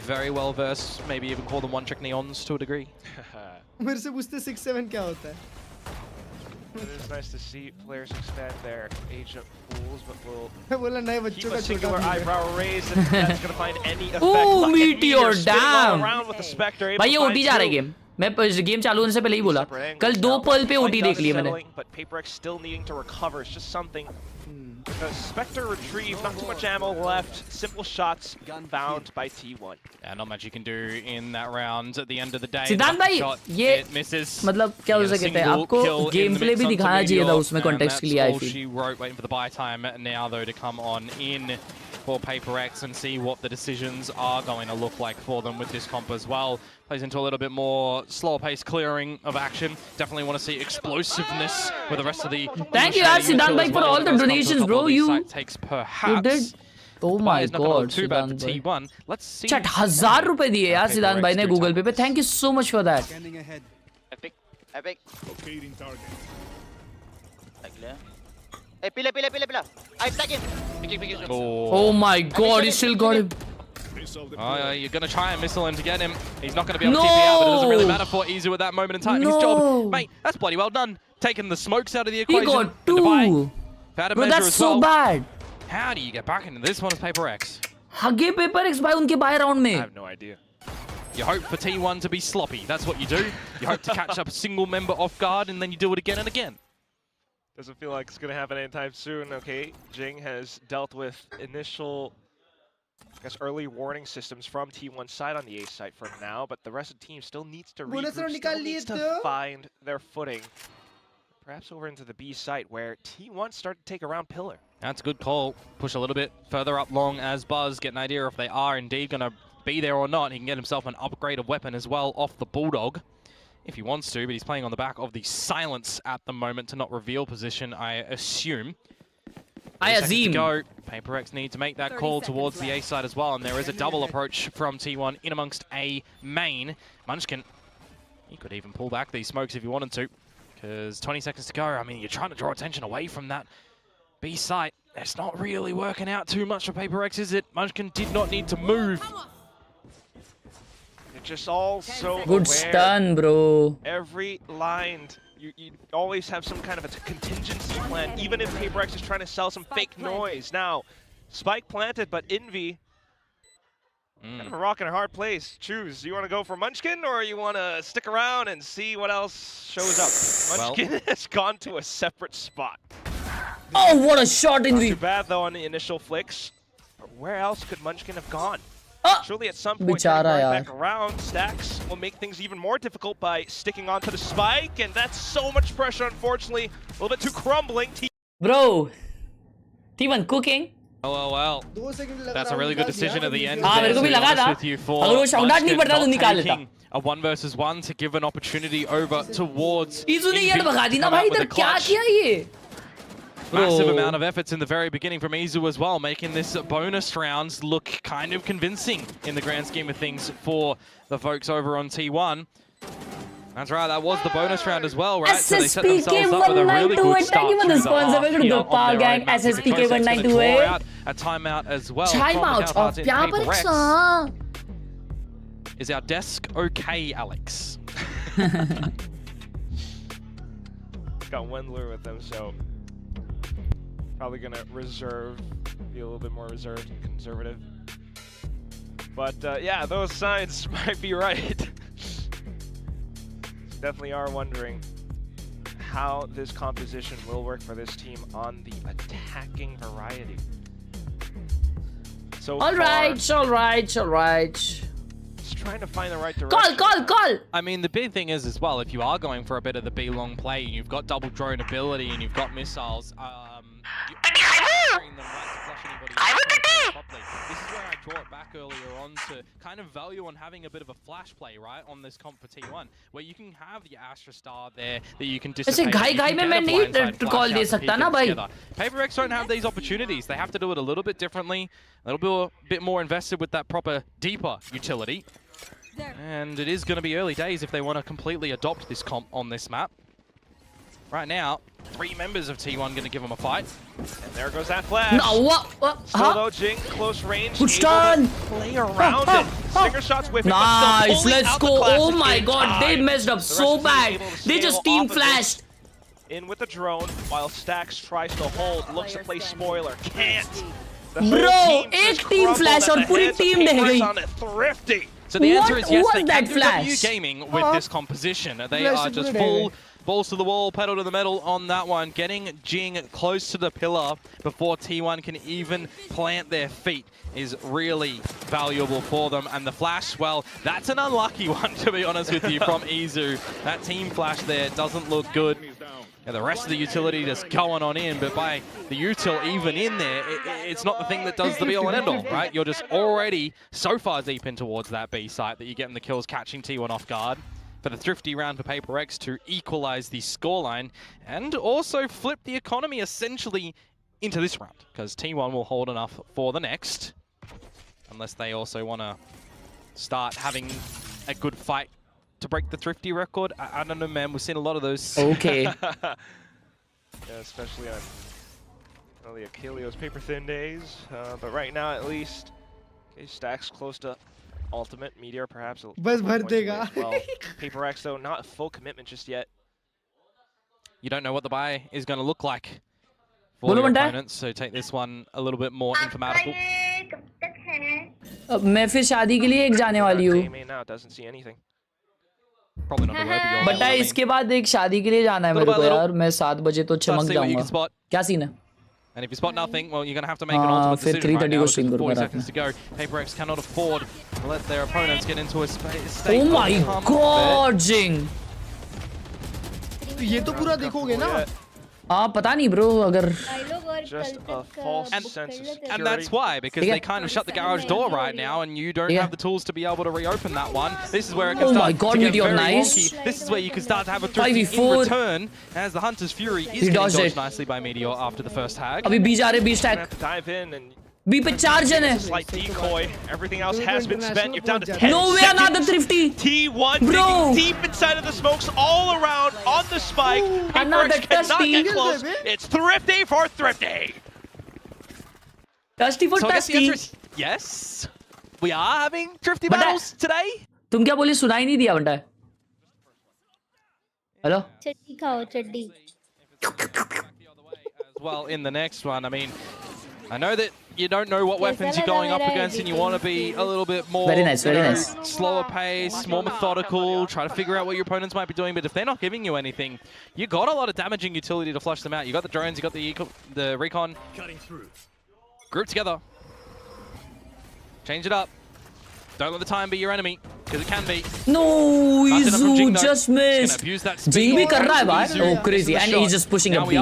very well versed, maybe even call them one-trick neons to a degree.
मेरे से पूछते 6-7 क्या होता है?
It is nice to see players expand their age of pools, but we'll
बोला नए बच्चों का
keep a singular eyebrow raised and that's going to find any effect.
Ooh, Meteor, damn!
Around with the Spectre.
भाई ये OT जा रहा है game. मैं गेम चालू होने से पहले ही बोला. कल 2 पर्ल पे ओटी देख लिया मैंने.
But PaperX still needing to recover. It's just something. The Spectre retrieve, not too much ammo left. Simple shots found by T1.
Yeah, not much you can do in that round. At the end of the day,
सिद्धांत भाई ये मतलब क्या हो सकता है आपको game play भी दिखाना चाहिए था उसमें कॉन्टेक्स्ट के लिए I feel.
She wrote waiting for the buy time now though to come on in for PaperX and see what the decisions are going to look like for them with this comp as well. Plays into a little bit more slower pace clearing of action. Definitely want to see explosiveness with the rest of the.
Thank you, Siddhant bhai, for all the donations, bro. You did. Oh my God, Siddhant bhai.
Let's see.
Chat 1000 रुपए दिए यार सिद्धांत भाई ने Google पे पे. Thank you so much for that.
Epic. Hey, pila. I stuck him.
Oh my God, you still got him.
Oh, you're going to try and missile him to get him. He's not going to be able to TP out, but it doesn't really matter for Izu at that moment in time. His job, mate, that's bloody well done. Taking the smokes out of the equation.
He got 2. Bro, that's so bad.
How do you get back into this one as PaperX?
Huggy PaperX by unke buy round mein.
I have no idea.
You hope for T1 to be sloppy. That's what you do. You hope to catch up a single member off guard, and then you do it again and again.
Doesn't feel like it's going to happen anytime soon. Okay, Jing has dealt with initial, I guess, early warning systems from T1's side on the A site for now, but the rest of the team still needs to regroup, still needs to find their footing. Perhaps over into the B site where T1 started to take around Pillar.
That's a good call. Push a little bit further up long as Buzz, get an idea if they are indeed going to be there or not. He can get himself an upgraded weapon as well off the Bulldog if he wants to, but he's playing on the back of the silence at the moment to not reveal position, I assume.
I assume.
Go. PaperX need to make that call towards the A side as well, and there is a double approach from T1 in amongst A main. Munchkin, he could even pull back these smokes if he wanted to, because 20 seconds to go. I mean, you're trying to draw attention away from that B site. It's not really working out too much for PaperX, is it? Munchkin did not need to move.
Just all so
good
aware.
stun, bro.
Every line, you always have some kind of a contingency plan, even if PaperX is trying to sell some fake noise. Now, spike planted, but Envy, kind of a rock and a hard place. Choose. You want to go for Munchkin, or you want to stick around and see what else shows up? Munchkin has gone to a separate spot.
Oh, what a shot, Envy!
Not too bad, though, on the initial flicks. But where else could Munchkin have gone? Surely at some point, back around, Stacks will make things even more difficult by sticking onto the spike, and that's so much pressure, unfortunately. A little bit too crumbling.
Bro, T1 cooking.
Well. That's a really good decision at the end.
हाँ मेरे को भी लगा था. अगर वो shot नहीं पड़ता तो निकाल लेता.
A 1 versus 1 to give an opportunity over towards.
Izu ने ये भगा दी ना भाई इधर क्या किया ये?
Massive amount of efforts in the very beginning from Izu as well, making this bonus rounds look kind of convincing in the grand scheme of things for the folks over on T1. That's right, that was the bonus round as well, right? So they set
SSPK
themselves up with a really good start to the
responsible
half
to
here
the
on
Power
their
Gang.
own map.
SSPK
Victorious X gonna
192
draw out a timeout as well.
Timeout of
PRX is our desk okay, Alex?
Got Wendler with them, so probably gonna reserve, be a little bit more reserved and conservative. But yeah, those signs might be right. Definitely are wondering how this composition will work for this team on the attacking variety. So
all right.
Just trying to find the right direction.
Call!
I mean, the big thing is as well, if you are going for a bit of the B-long play, and you've got double drone ability, and you've got missiles, this is where I draw it back earlier on to kind of value on having a bit of a flash play, right, on this comp for T1, where you can have the Astra Star there that you can dissipate.
घाई में मैं नहीं call दे सकता ना भाई.
PaperX don't have these opportunities. They have to do it a little bit differently, a little bit more invested with that proper, deeper utility. And it is going to be early days if they want to completely adopt this comp on this map. Right now, 3 members of T1 going to give them a fight.
And there goes that flash.
No, what?
Still though, Jing, close range,
good stun.
Play around it. Stinger shots whipping,
nice, let's go. Oh my god,
time.
they messed up so bad. They just team flashed.
In with the drone, while Stax tries to hold, looks to play spoiler, can't.
Bro, एक team flash और पूरी team ढह गई.
Thrifty.
So the answer is yes, they can
that
do
flash?
W gaming with this composition. They are just full balls to the wall, pedal to the metal on that one, getting Jing close to the pillar before T1 can even plant their feet is really valuable for them. And the flash, well, that's an unlucky one, to be honest with you, from Izu. That team flash there doesn't look good. And the rest of the utility just going on in, but by the util even in there, it's not the thing that does the be-all and end-all, right? You're just already so far deep in towards that B site that you're getting the kills, catching T1 off guard. For the thrifty round for PaperX to equalize the scoreline and also flip the economy essentially into this round, because T1 will hold enough for the next, unless they also want to start having a good fight to break the thrifty record. I don't know, man. We've seen a lot of those.
Okay.
Yeah, especially on the Achilles paper thin days. But right now, at least, okay, Stack's close to ultimate. Meteor perhaps a
बस भर देगा.
well. PaperX though, not a full commitment just yet.
You don't know what the buy is going to look like for your opponents, so take this one a little bit more informatical.
अब मैं फिर शादी के लिए एक जाने वाली हूँ.
Now doesn't see anything.
Probably not the
but इसके बाद एक शादी के लिए जाना है मेरे को यार. मैं 7 बजे तो चमक जाऊंगा. क्या सीन है?
And if you spot nothing, well, you're going to have to make an ultimate decision right now with 40 seconds to go. PaperX cannot afford to let their opponents get into a state.
Oh my god, Jing!
ये तो पूरा देखोगे ना?
हाँ पता नहीं bro अगर
just a false sense of security.
And that's why, because they kind of shut the garage door right now, and you don't have the tools to be able to reopen that one. This is where it can start to get very wonky. This is where you can start to have a thrifty in return, as the Hunter's Fury is getting dodged nicely by Meteor after the first tag.
अभी B जा रहे, B stack.
Dive in and
B पे 4 जन है.
slight decoy. Everything else has been spent. You're down to 10
No way, another thrifty.
T1
Bro.
digging deep inside of the smokes all around on the spike.
Another
cannot get close. It's thrifty for thrifty.
Dusty for
So I guess the
Dusty.
answer is yes. We are having thrifty battles today.
तुम क्या बोले? सुनाई नहीं दिया बंटा. Hello?
चड्डी खाओ चड्डी.
As well in the next one, I mean, I know that you don't know what weapons you're going up against, and you want to be a little bit more
very nice.
Slower pace, more methodical, try to figure out what your opponents might be doing. But if they're not giving you anything, you got a lot of damaging utility to flush them out. You got the drones, you got the recon. Group together. Change it up. Don't let the time be your enemy, because it can be.
No, Izu just missed. Jing भी कर रहा है बाहर. Oh, crazy. And he's just pushing up B.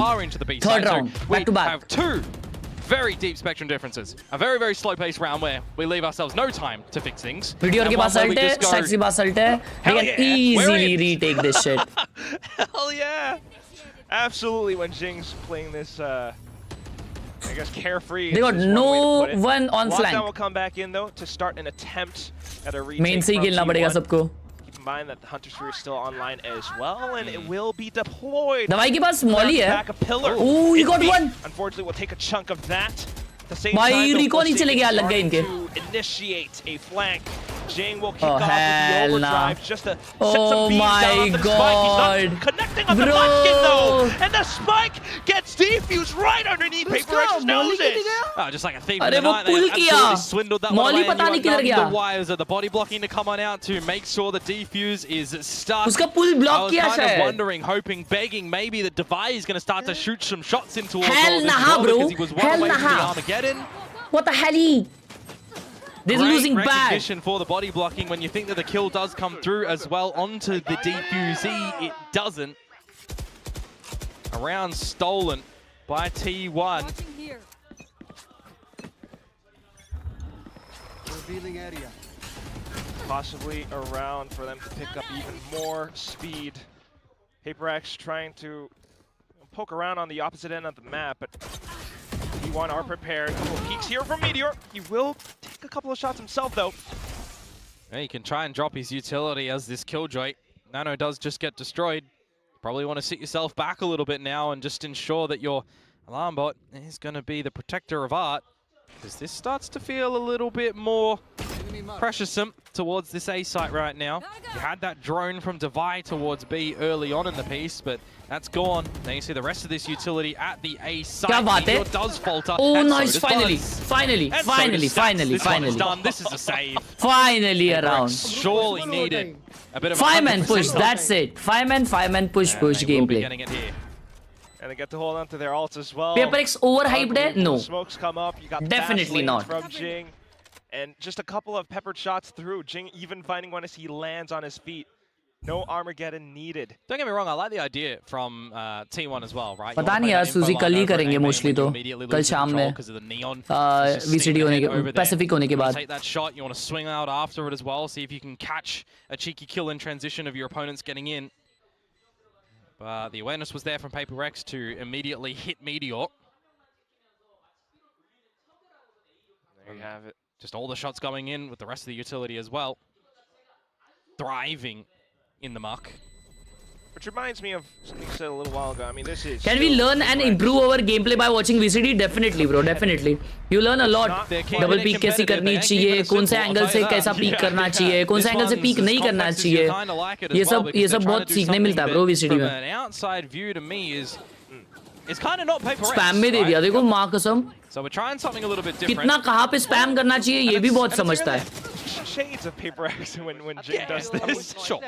Third round, back to back.
We have 2 very deep spectrum differences. A very, very slow pace round where we leave ourselves no time to fix things.
Meteor के पास ult है, Stax के पास ult है. They can easily retake this shit.
Hell yeah. Absolutely, when Jing's playing this, I guess carefree.
They got no one on flank.
Lockdown will come back in though to start an attempt at a retake.
Main से ही खेलना पड़ेगा सबको.
Keep in combined that the Hunter Sphere is still online as well, and it will be deployed.
Dawai ke paas molly hai.
Back a pillar.
Oh, he got one.
Unfortunately, we'll take a chunk of that. At the same
Bhai,
time,
Rico niche lage lag gaye inke.
to initiate a flank. Jing will kick
Oh,
off with the
hell
overdrive
nah.
just to set
Oh
some beams
my
down off the spike.
God.
He's not connecting on the
Bro.
Munchkin though, and the spike gets defused right underneath PaperX's noses.
Oh, just like a thief in
Arre
the
wo
night, they
pull
absolutely
kiya.
swindled that
Molly
one away,
pata
and
nahi
you
kidhar
are
gaya.
the wires of the body blocking to come on out to make sure the defuse is stuck.
Uska pull block kiya
I was kind of
shayad.
wondering, hoping, begging maybe that Devi is going to start to shoot some shots in towards
Hell
all this
nah,
well,
bro.
because he was one
Hell
away from the
nah.
Armageddon.
What the hell? They're losing
Great
bad.
recognition for the body blocking when you think that the kill does come through as well onto the defusee. It doesn't. A round stolen by T1.
Revealing area.
Possibly a round for them to pick up even more speed. PaperX trying to poke around on the opposite end of the map, but T1 are prepared. A couple peeks here from Meteor. He will take a couple of shots himself, though.
Yeah, he can try and drop his utility as this Killjoy. Nano does just get destroyed. Probably want to sit yourself back a little bit now and just ensure that your alarm bot is going to be the protector of art, because this starts to feel a little bit more pressuresome towards this A site right now. You had that drone from Devi towards B early on in the piece, but that's gone. Now you see the rest of this utility at the A site.
Kya baat hai?
Meteor does falter.
Oh,
and so
nice.
does
Finally.
Buzz.
Finally.
And so
Finally.
does Stats.
Finally.
This one is
Finally.
done. This is a save.
Finally a round.
Surely needed a bit of a
5-man
100%
push.
help.
That's it. 5-man push
And
push
they will be
gameplay.
getting it here.
And they get to hold on to their ults as well.
PaperX overhyped hai? No.
Smokes come up. You got
Definitely
fast lanes
not.
from Jing. And just a couple of peppered shots through. Jing even finding one as he lands on his feet. No Armageddon needed.
Don't get me wrong, I like the idea from T1 as well, right?
पता नहीं यार सुजी कल ही करेंगे mostly तो कल शाम में VCT होने के Pacific होने के बाद.
Take that shot, you want to swing out after it as well, see if you can catch a cheeky kill in transition of your opponents getting in. But the awareness was there from PaperX to immediately hit Meteor.
There you have it.
Just all the shots going in with the rest of the utility as well. Thriving in the muck.
Which reminds me of something you said a little while ago. I mean, this is...
Can we learn and improve our gameplay by watching VCT? Definitely, bro. Definitely. You learn a lot. Double peek कैसी करनी चाहिए, कौन से angle से कैसा peak करना चाहिए, कौन से एंगल से पीक नहीं करना चाहिए. ये सब बहुत सीखने मिलता है, bro, VCT में.
An outside view to me is it's kind of not PaperX.
Spam में दे दिया, देखो माँ कसम.
So we're trying something a little bit different.
कितना कहाँ पे spam करना चाहिए, ये भी बहुत समझता है.
Shades of PaperX when Jing does this.
Sure.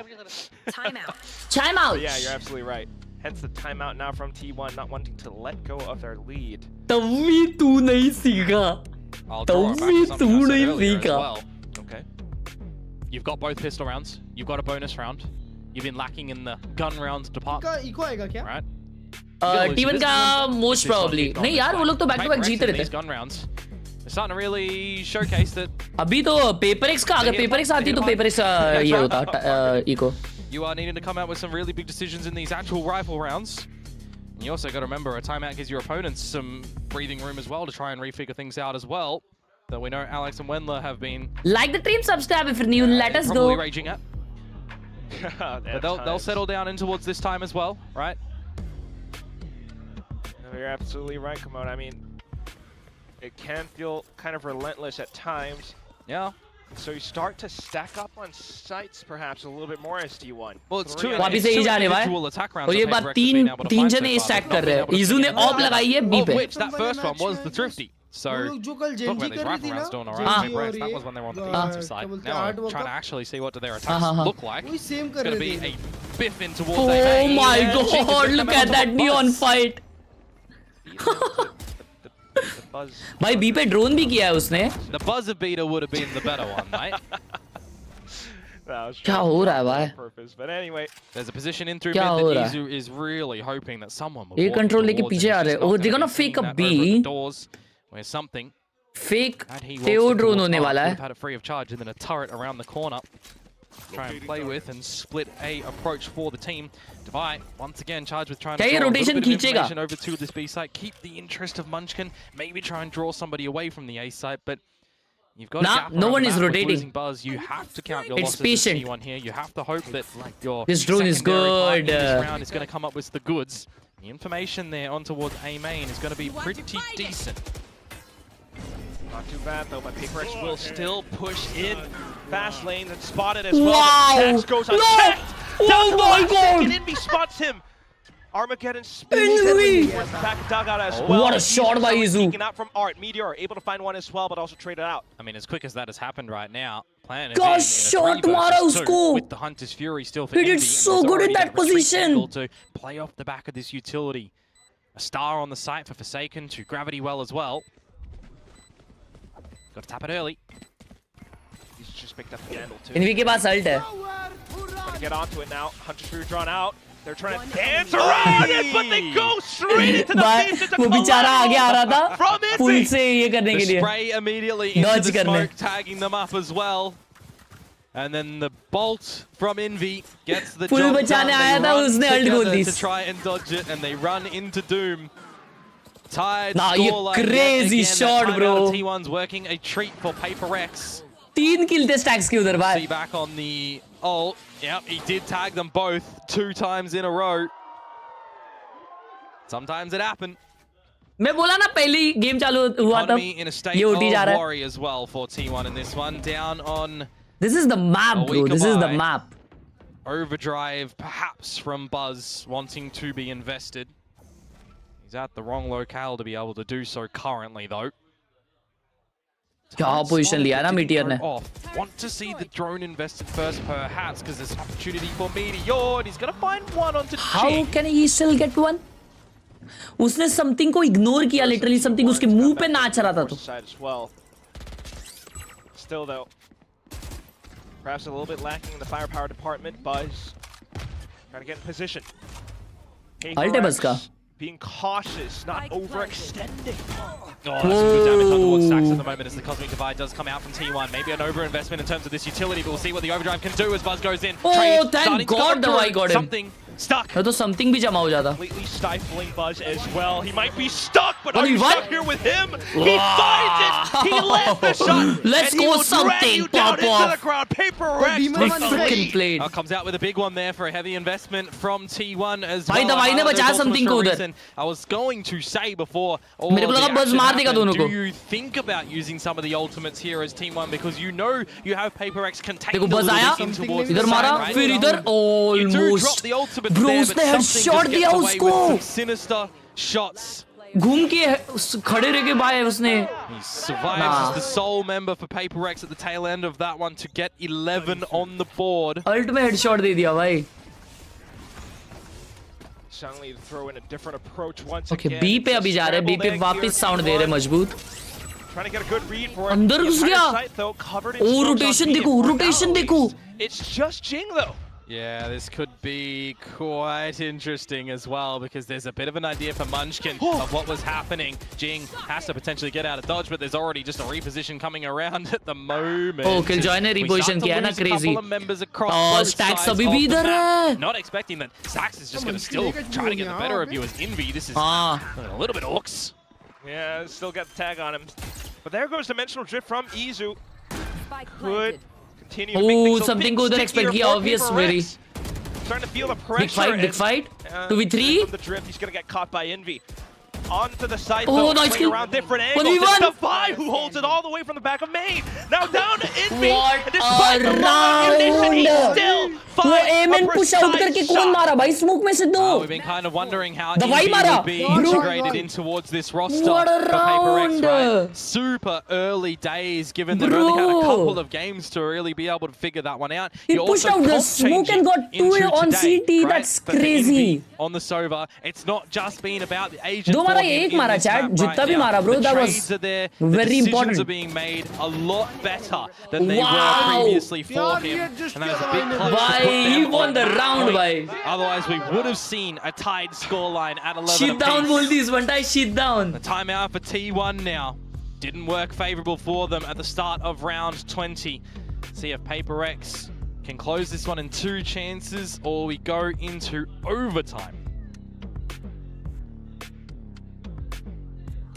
Timeout.
Timeout.
Yeah, you're absolutely right. Hence the timeout now from T1, not wanting to let go of their lead.
तभी तू नहीं सीखा.
I'll draw it back to something I said earlier as well.
Okay.
You've got both pistol rounds. You've got a bonus round. You've been lacking in the gun rounds department.
Echo आएगा क्या?
Right?
T1 का most probably. नहीं यार वो लोग तो back to back जीत रहे थे.
Gun rounds. They're starting to really showcase that.
अभी तो PaperX का अगर PaperX आती तो PaperX ये होता eco.
You are needing to come out with some really big decisions in these actual rifle rounds. And you also got to remember a timeout gives your opponents some breathing room as well to try and refigure things out as well. That we know Alex and Wendler have been
Like the stream, subscribe if you're new. Let us
probably
go.
Raging at. But they'll settle down in towards this time as well, right?
No, you're absolutely right, Komodo. I mean, it can feel kind of relentless at times.
Yeah.
So you start to stack up on sites perhaps a little bit more as T1.
Well, it's two
वापिस यही जाने भाई. और ये बात तीन जने stack कर रहे हैं. इजू ने ऑप लगाई है B पे.
Which that first one was the Thrifty. So
जो कल
talk about
JNG
these
कर रही
rifle
थी
rounds
ना.
doing alright. That was when they were on the defensive side. Now I'm trying to actually see what do their attacks look like.
वही same
It's
कर
going to
रही
be
थी.
a biff in towards
Oh
A.
my
And Jing is
god,
gonna
look
come
at
out
that
with
neon
Buzz.
fight.
The Buzz.
भाई B पे drone भी किया है उसने.
The buzzer beater would have been the better one, mate.
क्या हो रहा है भाई?
Purpose. But anyway,
There's a position in through
क्या
mid
हो
that
रहा है?
Izu is really hoping that someone will
ये
walk
control लेके
towards
पीछे
him.
आ
He's
रहे हैं.
just not
Oh, they're
gonna
gonna
be
fake
seeing
a
that
B.
over the doors where something
Fake
that he walks
Teo
in
drone
towards
होने
R,
वाला
could
है.
have had it free of charge and then a turret around the corner. Try and play with and split A approach for the team. Devi once again charged with trying to
क्या ये
draw a little
rotation
bit of
खींचेगा?
information over to this B site. Keep the interest of Munchkin. Maybe try and draw somebody away from the A site, but You've got a gap
no
around
one
the
is
map with
rotating.
losing Buzz. You have to count your
It's
losses as
patient.
T1 here. You have to hope that your
This drone is
secondary partner in
good.
this round is going to come up with the goods. The information there on towards A main is going to be pretty decent.
Not too bad though, but PRX will still push in fast lanes and spot it as well.
Wow!
Tax goes unchecked.
No!
Down
Oh
to the
my
last
God!
second, Envy spots him. Armageddon speeds
Envy!
towards the back dugout as well.
What a shot by Izu.
Sneaking out from Art. Meteor able to find one as well, but also traded out.
I mean, as quick as that has happened right now, Plan is
Gosh,
in a
shot
3
mara
versus 2
usko.
with the Hunter's Fury still for
He did
Envy, and
so
there's
good in
already
that
retreat
position.
angle to play off the back of this utility. A star on the site for Forsaken to Gravity well as well. Got to tap it early.
He's just picked up the handle too.
Envy के पास ult है.
Gonna get onto it now. Hunter's Fury drawn out. They're trying to dance around it, but they go straight into the face. It's a
वो बेचारा आगे आ रहा था
from
pull
Envy.
से ये करने के
The
लिए.
spray immediately into
Dodge
the
करने.
smoke, tagging them up as well. And then the bolt from Envy gets the
Full
job done.
बचाने आया
They
था,
run
उसने ult खोल
together
the.
to try and dodge it, and they run into Doom. Tied
Nah, ये
scoreline yet
crazy
again. That
shot,
timeout
bro.
of T1's working a treat for PACIFIC.
3 kill थे stacks के उधर
See
बाहर.
back on the ult. Yep, he did tag them both 2 times in a row. Sometimes it happened.
मैं बोला ना पहली game चालू हुआ तब
Economy in a state
ये
of
OT जा रहा है.
worry as well for T1 in this one. Down on
This is the map,
A
bro.
week
This is the
away.
map.
overdrive, perhaps from Buzz wanting to be invested. He's at the wrong locale to be able to do so currently, though.
क्या position लिया ना meteor ने.
Off. Want to see the drone invested first, perhaps, because there's an opportunity for Meteor, and he's going to find one onto
How
Jing.
can he still get one? उसने something को ignore किया, literally something उसके मुंह पे नाच रहा था तो.
Side as well. Still though, perhaps a little bit lacking in the firepower department. Buzz trying to get in position.
Ult है बस का.
Being cautious, not overextending.
Oh, that's some good damage on towards Stacks at the moment as the Cosmic Divide does come out from T1. Maybe an overinvestment in terms of this utility, but we'll see what the overdrive can do as Buzz goes in.
Oh,
Trade
thank
starting to
God
come
the I
through.
got him.
Something stuck.
तो something भी जमा हो जाता.
Completely stifling Buzz as well. He might be stuck, but
What
are
do
you
you
stuck
want?
here with him? He finds it! He lands the shot!
Let's
and he
go
will drag
something,
you down
pop
into
off.
the ground. Paper
Oh,
Rex
Beamer
takes
one
the
second.
lead.
Played.
Comes out with a big one there for a heavy investment from T1 as
भाई
well.
दवाई ने बचा
There's also
something
a
को उधर.
reason I was going to say before all
मेरे को
of the
लगा Buzz
action
मार देगा
happened,
दोनों को.
do you think about using some of the ultimates here as T1 because you know you have PACIFIC contained
देखो
a
Buzz
little
आया,
bit in towards
इधर
the
मारा,
side, right?
फिर इधर
You do drop
almost.
the ultimates
Bro,
there,
उसने
but something
headshot
just
दिया
gets away
उसको.
with some sinister shots.
घूम के खड़े रह के भाई उसने.
He survives as the sole member for PACIFIC at the tail end of that one to get 11 on the board.
Ult में headshot दे दिया भाई.
Suddenly to throw in a different approach once
Okay,
again.
B पे
It's a
अभी जा रहे हैं. B
scrambled
पे
egg
वापस
here,
sound दे रहे हैं
T1.
मजबूत.
Trying to get a good read for it.
अंदर
The
घुस
entire
गया.
site, though, covered in
Oh,
smokes on
rotation
B.
देखो,
For
rotation
now,
देखो.
It's just Jing though.
Yeah, this could be quite interesting as well because there's a bit of an idea for Munchkin of what was happening. Jing has to potentially get out of dodge, but there's already just a reposition coming around at the moment.
Oh, Killjoy ने
We
reposition
start to
किया ना,
lose a
crazy.
couple of members across
Oh,
both
Stacks
sides
अभी
of
भी
the
इधर
map.
है.
Not expecting that Stacks is just going to
Munchkin
still
लेकर
try to get the
यहाँ
better of
पे.
you as Envy. This is
हाँ.
a little bit orcs.
Yeah, still got the tag on him. But there goes Dimensional Drift from Izu. Could continue to make
Oh,
things a
something
bit
को उधर
stickier
expect किया,
for
obvious,
PACIFIC.
very.
Starting to feel the pressure.
Big fight.
and,
2v3.
From the drift, he's gonna get caught by Envy. Onto the side,
Oh,
though,
nice
playing
kill.
around different angles.
1v1.
It's Divide who holds it all the way from the back of main. Now down to Envy.
What
And despite
a
the long ammunition, he
round.
still
वो
finds
aim
a
and push out करके
precise
कौन
shot.
मारा भाई smoke में से दो.
We've been kind of wondering how
The
Envy
Vaimara.
would be
Bro.
integrated in towards this roster
What a
for PACIFIC,
round.
right? Super early days, given they've only had a
Bro.
couple of games to really be able to figure that one out.
He
You're
pushed
also
out the
comp
smoke
changing
and got two
into
on
today,
CT.
right?
That's
But for
crazy.
Envy on the Sova, it's not just been about the agent.
दो
for
मारा,
him
एक
in
मारा,
this
chat.
map
जितना
right
भी
now.
मारा, bro,
The
that was
trades are there. The
very
decisions
important.
are being made a lot better than they
Wow.
were previously for
यार,
him.
ये just
And that is a
क्या
big
line है
clutch to
भाई,
put them
he won
on
the
that
round,
point.
भाई.
Otherwise, we would have seen a tied scoreline at 11
Shit down
apiece.
बोल दी इस one time, shit down.
The timeout for T1 now. Didn't work favorable for them at the start of round 20. See if PACIFIC can close this one in 2 chances or we go into overtime.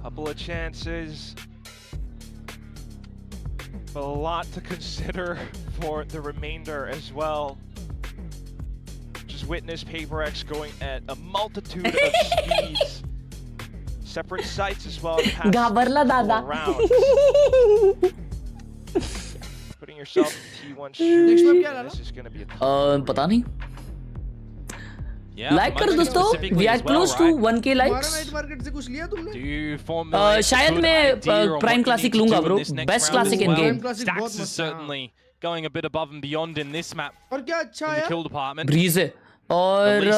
Couple of chances. But a lot to consider for the remainder as well. Just witness PaperX going at a multitude of speeds. Separate sites as well.
Gabarla dada.
Putting yourself in T1 shoes. This is going to be a
पता नहीं. Like करो दोस्तों, we are close to 1k likes.
Night market से कुछ लिया तुमने?
शायद मैं प्राइम क्लासिक लूंगा bro, best classic in game.
Stacks is certainly going a bit above and beyond in this map.
और क्या अच्छा
in
है?
the kill department.
ब्रीज है और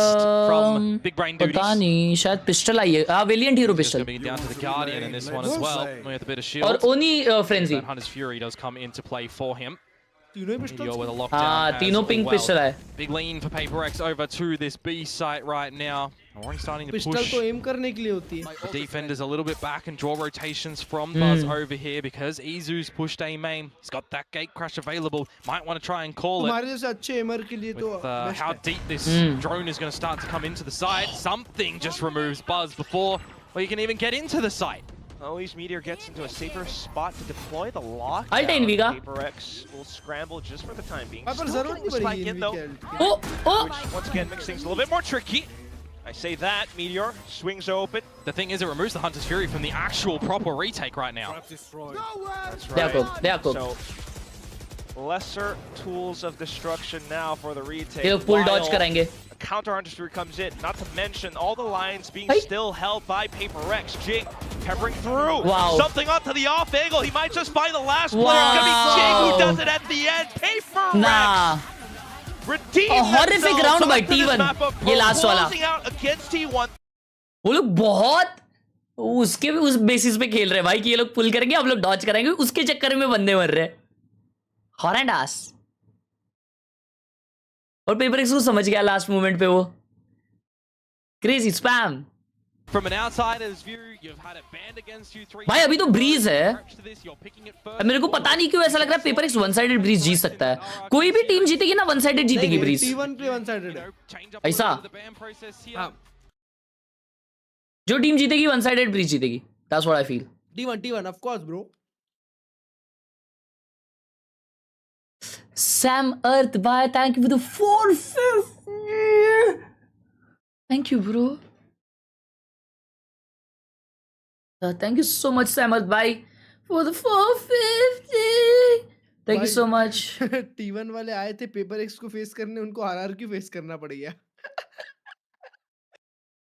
from Big Brain
पता
Duties.
नहीं, शायद पिस्टल आई है. हाँ, valiant hero
Just
pistol.
gonna be down to the Guardian in this one as well, with a bit of shield.
और ओनी frenzy.
That Hunter's Fury does come into play for him.
तीनों ही pistols.
With a lockdown
हाँ,
as
तीनों pink
well.
Pistol है.
Big lean for PaperX over to this B site right now. Already starting to
pistol
push
तो M करने के लिए होती है.
the defenders a little bit back and draw rotations from Buzz over here because Izu's pushed A main. He's got that gate crash available. Might want to try and call it.
तुम्हारे जैसे अच्छे एमर के लिए तो
With
best
how
है.
deep this drone is going to start to come into the site. Something just removes Buzz before you can even get into the site.
Always Meteor gets into a safer spot to deploy the lock.
Alt Envy का.
PaperX will scramble just for the time being.
पर
Still
जरूरत
getting
नहीं
the spike
पड़ेगी
in though.
इनकी.
ओ ओ
Which once again makes things a little bit more tricky. I say that, Meteor swings open.
The thing is, it removes the Hunter's Fury from the actual proper retake right now.
That's
they are cooked. They are cooked.
So, lesser tools of destruction now for the retake.
ये full dodge
while
कराएंगे.
a counter Hunter's Fury comes in, not to mention all the lines being
Hey.
still held by PaperX. Jing peppering through.
Wow.
Something onto the off angle. He might just find the last player. It's gonna be Jing who does it at the end. PaperX.
Nah.
Redeem
A horrific
themselves
round by
after this
T1.
map of
ये last वाला.
closing out against T1.
वो लोग बहुत उसके भी उस basis पे खेल रहे हैं भाई कि ये लोग पुल करेंगे, हम लोग डॉज करेंगे, उसके चक्कर में बंदे मर रहे हैं. हॉरेंडास. और PaperX को समझ गया लास्ट मोमेंट पे वो. Crazy spam.
From an outsider's view, you've had it banned against you 3
भाई अभी तो ब्रीज है.
to this, you're picking it first.
अब मेरे को पता नहीं क्यों ऐसा लग रहा है PaperX वन साइडेड ब्रीज जीत सकता है. कोई भी टीम जीतेगी ना वन साइडेड जीतेगी ब्रीज.
T1 पे वन साइडेड है.
Change up
ऐसा?
the ban process here.
हाँ.
जो टीम जीतेगी वन साइडेड ब्रीज जीतेगी. That's what I feel.
T1 of course bro.
Sam Earth, bye. Thank you for the 450. Thank you, bro. Thank you so much, Sam Earth, bye, for the 450. Thank you so much.
T1 वाले आए थे PaperX को face करने, उनको RRQ face करना पड़ गया.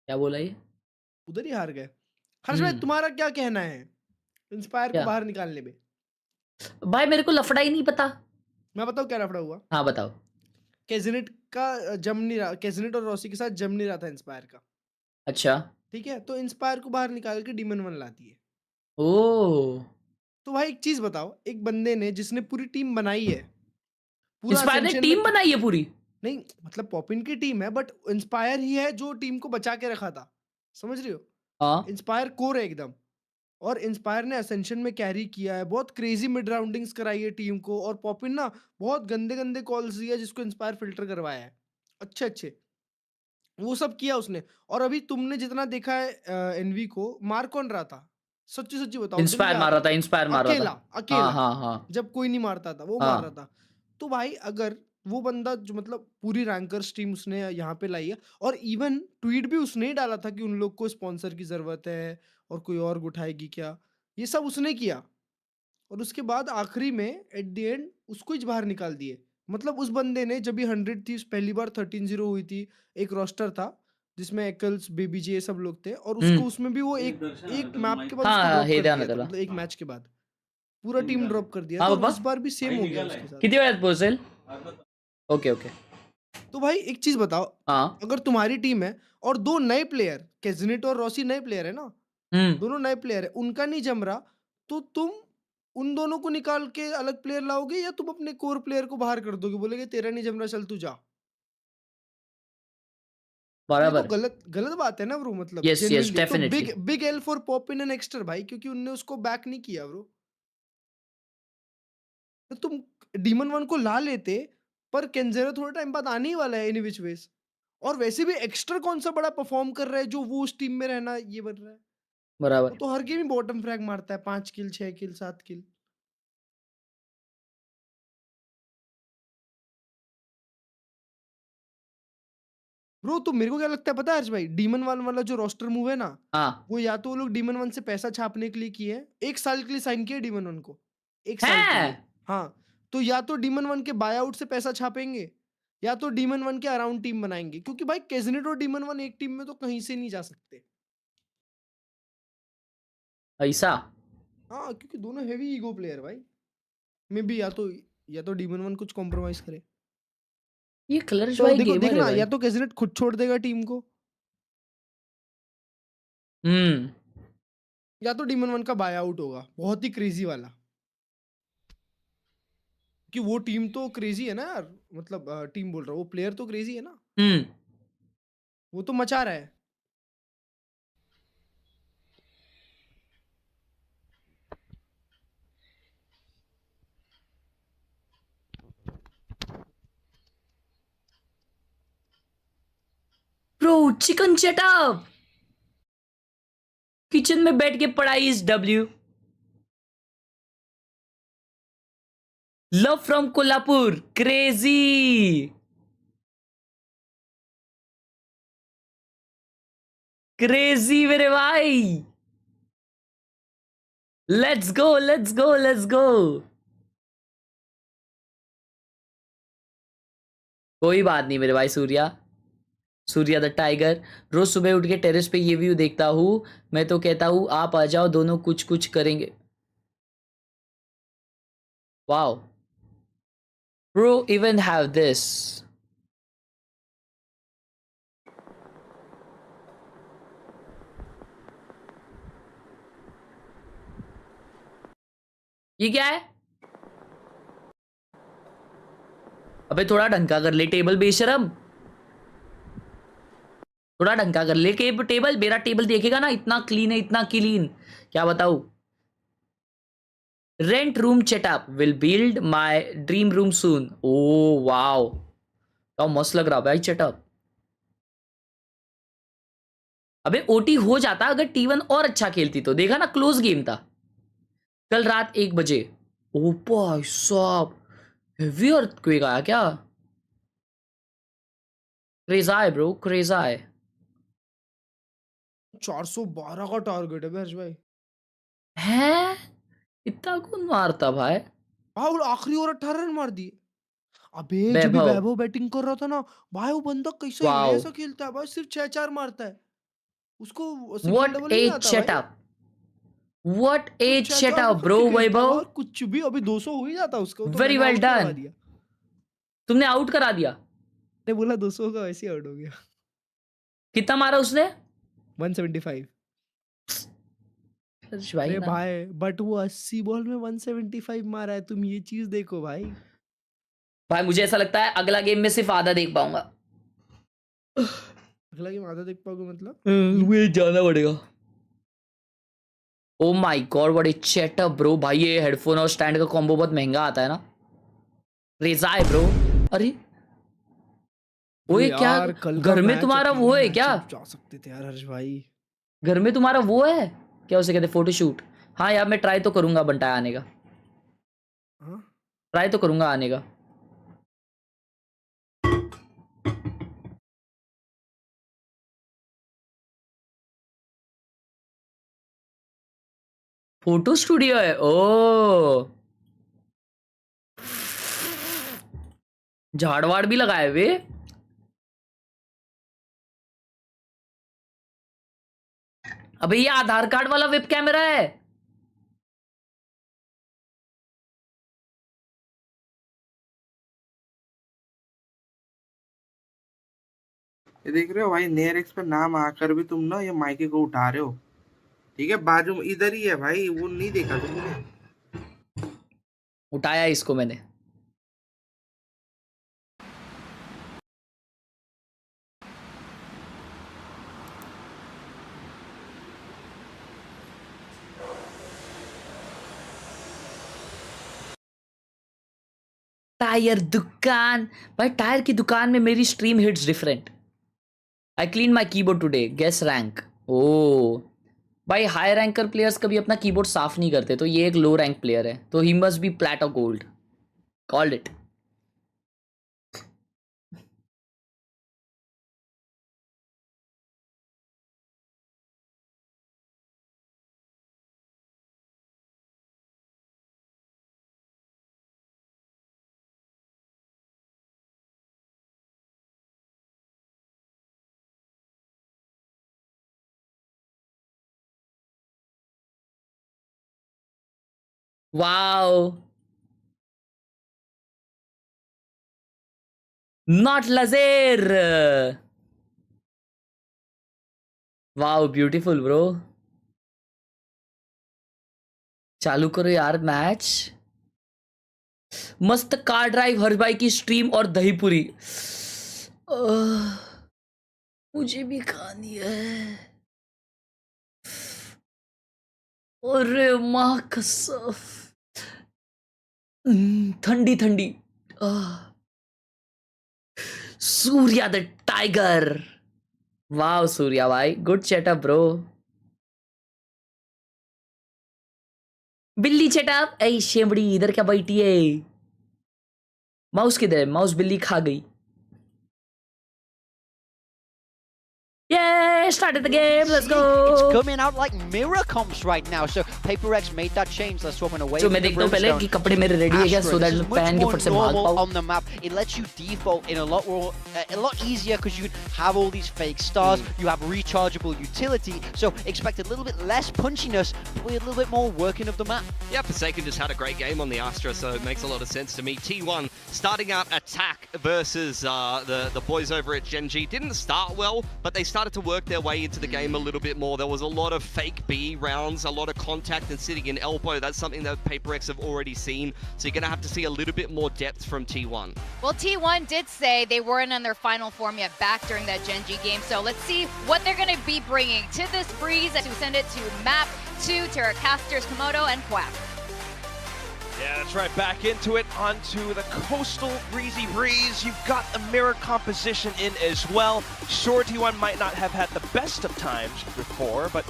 क्या बोला ये?
उधर ही हार गए. हर्ष भाई तुम्हारा क्या कहना है इंस्पायर को
क्या?
बाहर निकालने में?
भाई मेरे को लफड़ा ही नहीं पता.
मैं बताऊं क्या लफड़ा हुआ?
हाँ बताओ.
केज़नेट का जम नहीं रहा, केज़नेट और रॉसी के साथ जम नहीं रहा था इंस्पायर का.
अच्छा.
ठीक है, तो इंस्पायर को बाहर निकाल के डीमन 1 लाती है.
ओह.
तो भाई एक चीज बताओ, एक बंदे ने जिसने पूरी टीम बनाई है, पूरा
इंस्पायर ने
Ascension
टीम
में-
बनाई है पूरी.
नहीं मतलब पॉपिन की टीम है, बट इंस्पायर ही है जो टीम को बचा के रखा था. समझ रही हो?
हाँ.
इंस्पायर कोर है एकदम. और इंस्पायर ने असेंशन में कैरी किया है, बहुत क्रेजी मिड राउंडिंग्स कराई है टीम को. और पॉपिन ना बहुत गंदे गंदे कॉल्स दिए जिसको इंस्पायर फिल्टर करवाया है, अच्छे अच्छे वो सब किया उसने. और अभी तुमने जितना देखा है एनवी को, मार कौन रहा था? सच्ची सच्ची बताओ.
इंस्पायर मार रहा था. इंस्पायर मार रहा
अकेला
था.
अकेला.
हाँ हाँ हाँ.
जब कोई नहीं मारता था वो
हाँ.
मार रहा था. तो भाई अगर वो बंदा जो मतलब पूरी रैंकर्स टीम उसने यहाँ पे लाई है, और इवन ट्वीट भी उसने ही डाला था कि उन लोग को स्पॉन्सर की जरूरत है और कोई और उठाएगी क्या, ये सब उसने किया. और उसके बाद आखिरी में एट द एंड उसको ही बाहर निकाल दिए. मतलब उस बंदे ने जब भी 100 थी पहली बार 13-0 हुई थी, एक रोस्टर था जिसमें एकल्स बेबी जे सब लोग थे, और उसको उसमें भी वो एक मैप के बाद
हाँ,
उसको drop
हे
कर
ध्यान
दिया था,
चला.
मतलब एक मैच के बाद पूरा टीम ड्रॉप कर दिया.
हाँ,
तो
बाबा.
इस बार भी सेम हो गया उसके साथ.
कितनी बार पोसेल? Okay okay.
तो भाई एक चीज बताओ,
हाँ.
अगर तुम्हारी टीम है और दो नए प्लेयर, केज़नेट और रॉसी नए प्लेयर है ना, दोनों नए प्लेयर है, उनका नहीं जम रहा, तो तुम उन दोनों को निकाल के अलग प्लेयर लाओगे या तुम अपने कोर प्लेयर को बाहर कर दोगे, बोलेगे तेरा नहीं जम रहा चल तू जा? ये तो
बराबर.
गलत बात है ना ब्रो. मतलब
Yes, yes,
genuinely. तो
definitely.
Big L for poppin and Exter भाई, क्योंकि उनने उसको बैक नहीं किया ब्रो. तो तुम डीमन 1 को ला लेते, पर केंजेरो थोड़ा टाइम बाद आने ही वाला है एनी विच वेज. और वैसे भी एक्स्ट्रा कौन सा बड़ा परफॉर्म कर रहा है जो वो उस टीम में रहना ये बन रहा है.
बराबर.
वो तो हर गेम ही बॉटम फ्रैग मारता है, 5 किल 6 किल 7 किल. ब्रो तो मेरे को क्या लगता है पता है हर्ष भाई, डीमन वन वाला जो रोस्टर मूव है ना,
हाँ
वो या तो वो लोग डीमन वन से पैसा छापने के लिए किए हैं, 1 साल के लिए साइन किया डीमन वन को, 1 साल के
है।
लिए। हाँ, तो या तो डीमन वन के बाय आउट से पैसा छापेंगे, या तो डीमन वन के अराउंड टीम बनाएंगे, क्योंकि भाई केजनेट और डीमन वन एक टीम में तो कहीं से नहीं जा सकते।
ऐसा
हाँ, क्योंकि दोनों हैवी ईगो प्लेयर भाई। मे बी या तो डीमन वन कुछ कॉम्प्रोमाइज करे।
ये कलर्स
तो
भाई
देखो
गेमर है
देखना,
भाई।
या तो केजनेट खुद छोड़ देगा टीम को,
हम्म
या तो डीमन वन का बाय आउट होगा, बहुत ही क्रेजी वाला। कि वो टीम तो क्रेजी है ना यार, मतलब टीम बोल रहा हूँ, वो प्लेयर तो क्रेजी है ना,
हम्म
वो तो मचा रहा है।
ब्रो चिकन चटअप किचन में बैठ के पढ़ाई is W. Love from Kolhapur crazy crazy मेरे भाई। Let's go let's go let's go. कोई बात नहीं मेरे भाई सूर्या, सूर्या द टाइगर। रोज सुबह उठ के टेरेस पे ये व्यू देखता हूँ, मैं तो कहता हूँ आप आ जाओ दोनों कुछ कुछ करेंगे। Wow bro even have this. ये क्या है? अबे थोड़ा ढंग का कर ले टेबल बेशरम, थोड़ा ढंग का कर ले के टेबल। मेरा टेबल देखेगा ना, इतना क्लीन है इतना क्लीन, क्या बताऊं। Rent room setup will build my dream room soon. Oh wow क्या मस्त लग रहा भाई सेटअप। अबे ओटी हो जाता अगर T1 और अच्छा खेलती तो। देखा ना क्लोज गेम था कल रात 1 बजे। ओ भाई साहब हेवी अर्थक्वेक आया क्या? क्रेजा है ब्रो क्रेजा है।
412 का टारगेट है हर्ष भाई।
हैं इतना कौन मारता भाई?
भाई आखिरी ओवर 18 रन मार दिए। अबे जब भी
वैभव
वैभव बैटिंग कर रहा था ना भाई, वो बंदा कैसे
वाओ
ऐसा खेलता है भाई, सिर्फ 6-4 मारता है, उसको सिंगल
व्हाट
डबल ही नहीं
एज
आता भाई,
सेटअप व्हाट
सिर्फ
एज
6-4
सेटअप
मार
ब्रो
के खेलता है
वैभव।
और कुछ भी। अभी 200 हो ही जाता उसका, वो तो
वेरी
मैंने
वेल
आउट करवा
डन।
दिया।
तुमने आउट करा दिया?
मैंने बोला 200 का, वैसे आउट हो गया।
कितना मारा उसने?
175।
भाई
अरे
ना
भाई बट वो 80 बॉल में 175 मारा है, तुम ये चीज देखो भाई।
भाई मुझे ऐसा लगता है अगला गेम में सिर्फ आधा देख पाऊंगा।
अगला गेम आधा देख पाओगे मतलब?
मुझे जाना पड़ेगा। Oh my God what A setup bro. भाई ये हेडफोन और स्टैंड का कॉम्बो बहुत महंगा आता है ना। रेजा है ब्रो। अरे ओए क्या
यार कल का
घर में
मैच
तुम्हारा
अकेले
वो है
मैच
क्या?
जा सकते थे यार हर्ष भाई।
घर में तुम्हारा वो है क्या उसे कहते फोटोशूट? हाँ यार मैं ट्राई तो करूंगा बंटाया आने का,
हाँ
ट्राई तो करूंगा आने का। फोटो स्टूडियो है ओ। झाड़वाड़ भी लगाए वे। अबे ये आधार कार्ड वाला वेब कैमरा है।
ये देख रहे हो भाई, नेयर एक्स पे नाम आकर भी तुम ना ये माइके को उठा रहे हो। ठीक है बाजू में इधर ही है भाई, वो नहीं देखा तुमने?
उठाया इसको मैंने। टायर दुकान भाई, टायर की दुकान में मेरी stream hits different. I clean my keyboard today guess rank. ओ भाई हाई रैंकर प्लेयर्स कभी अपना कीबोर्ड साफ नहीं करते, तो ये एक लो रैंक प्लेयर है तो ही मस्ट बी प्लैट और gold. Called it. Wow. Not laser. Wow, beautiful, bro. चालू करो यार मैच. मस्त कार ड्राइव हर भाई की स्ट्रीम और दही पूरी. मुझे भी खानी है. अरे माँ कसम. ठंडी ठंडी. Surya the tiger. वाह सूर्या भाई, गुड सेटअप ब्रो. बिल्ली सेटअप. ऐ शेमड़ी इधर क्या बैठी है? माउस किधर है? माउस बिल्ली खा गई. Yeah, started the game. Let's go.
It's coming out like mirror comps right now. So PaperX made that change. That's swapping away.
So मैं देखता हूँ पहले कि कपड़े मेरे ready है क्या, so that मैं पहन के फट से भाग पाऊँ.
On the map, it lets you default in a lot easier because you have all these fake stars. You have rechargeable utility. So expect a little bit less punchiness, but with a little bit more working of the map.
Yeah, Forsaken just had a great game on the Astra, so it makes a lot of sense to me. T1 starting out attack versus the boys over at Gen G. Didn't start well, but they started to work their way into the game a little bit more. There was a lot of fake B rounds, a lot of contact and sitting in elbow. That's something that PaperX have already seen. So you're going to have to see a little bit more depth from T1.
Well, T1 did say they weren't on their final form yet back during that Gen G game. So let's see what they're going to be bringing to this breeze as we send it to Map 2, Terracasters, Komodo, and Quack.
Yeah, that's right. Back into it, onto the coastal breezy breeze. You've got the mirror composition in as well. Sure, T1 might not have had the best of times before, but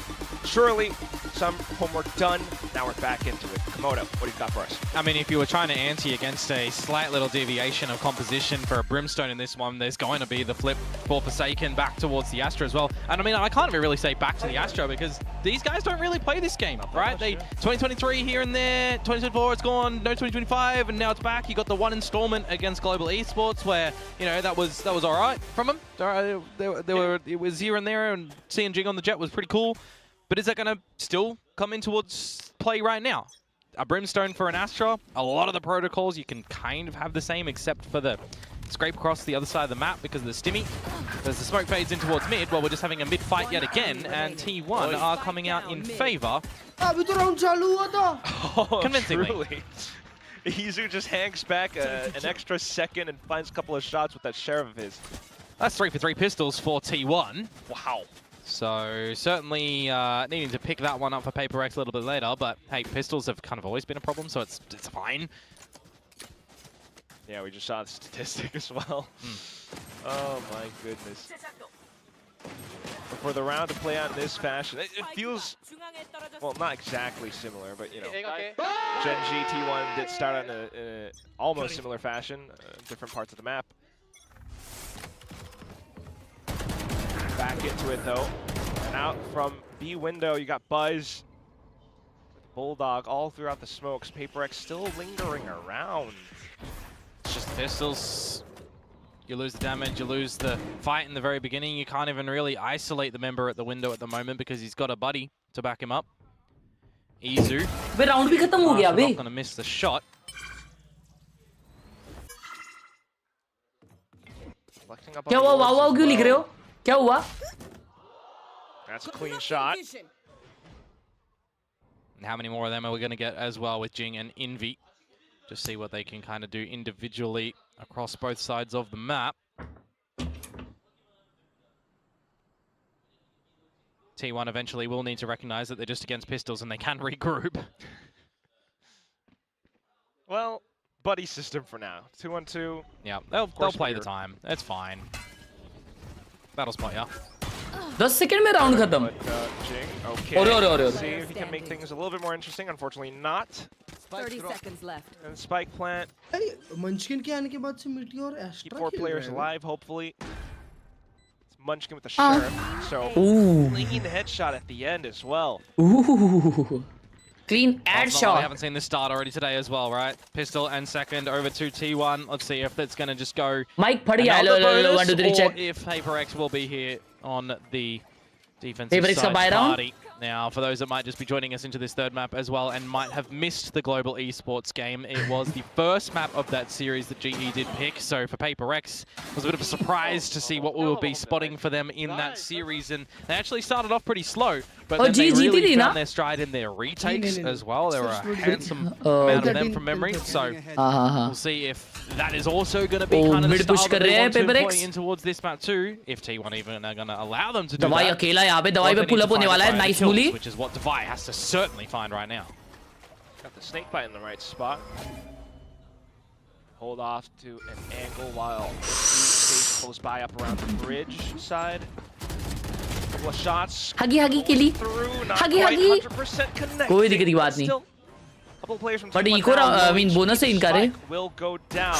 surely some homework done. Now we're back into it. Komodo, what do you got for us?
I mean, if you were trying to ante against a slight little deviation of composition for a Brimstone in this one, there's going to be the flip for Forsaken back towards the Astra as well. And I mean, I can't even really say back to the Astra because these guys don't really play this game, right? They 2023 here and there, 2024 it's gone, no 2025, and now it's back. You got the one installment against Global Esports where, you know, that was all right from them. It was here and there, and seeing Jing on the jet was pretty cool. But is that going to still come in towards play right now? A Brimstone for an Astra, a lot of the protocols you can kind of have the same except for the scrape across the other side of the map because of the stimmy. As the smoke fades in towards mid, well, we're just having a mid fight yet again, and T1 are coming out in favor. Convincingly.
Truly. Izu just hangs back an extra second and finds a couple of shots with that sheriff of his.
That's 3 for 3 pistols for T1.
Wow.
So certainly needing to pick that one up for PaperX a little bit later, but hey, pistols have kind of always been a problem, so it's fine.
Yeah, we just saw the statistic as well. Oh my goodness. But for the round to play out in this fashion, it feels, well, not exactly similar, but you know, Gen G T1 did start on a almost similar fashion, different parts of the map. Back into it though, and out from B window you got Buzz, Bulldog all throughout the smokes. PaperX still lingering around.
It's just pistols. You lose the damage, you lose the fight in the very beginning. You can't even really isolate the member at the window at the moment because he's got a buddy to back him up. Izu.
round bhi khatam ho gaya
not going to miss the shot.
क्या हुआ? वाव वाव क्यों लिख रहे हो? क्या हुआ?
That's a clean shot.
And how many more of them are we going to get as well with Jing and Envy? Just see what they can kind of do individually across both sides of the map. T1 eventually will need to recognize that they're just against pistols and they can regroup.
Well, buddy system for now. 2-on-2.
Yeah, they'll play the time. That's fine. Battle spot, yeah.
10 second में round खत्म.
Okay. See if he can make things a little bit more interesting. Unfortunately, not.
30 seconds left.
And spike plant.
Munchkin के आने के बाद से Meteor Astra
Keep 4
खेल
players
रहे हैं.
alive, hopefully. It's Munchkin with the sheriff. So clean headshot at the end as well.
Ooh. Clean ad shot.
We haven't seen this start already today as well, right? Pistol and second over to T1. Let's see if that's going to just go.
Mike, padi hello, 1 2 3 check.
If PaperX will be here on the defensive
PaperX
side
का buy round?
party. Now, for those that might just be joining us into this third map as well and might have missed the Global Esports game, it was the first map of that series that GE did pick. So for PACIFIC, it was a bit of a surprise to see what we will be spotting for them in that series. And they actually started off pretty slow, but then they really found their stride in their retakes as well. There were a handsome amount of them from memory. So we'll see if that is also going to be kind of the style that they want to play in towards this map too. If T1 even are going to allow them to do that.
अकेला यहाँ पे दवाई पे pull up होने वाला है. Nice bully.
Which is what Devi has to certainly find right now.
Got the snake bite in the right spot. Hold off to an angle while stays close by up around the bridge side. Couple of shots.
Huggy killy. Huggy.
100% connected.
कोई दिक्कत की बात नहीं. But eco, I mean, bonus से इनकार
will go down.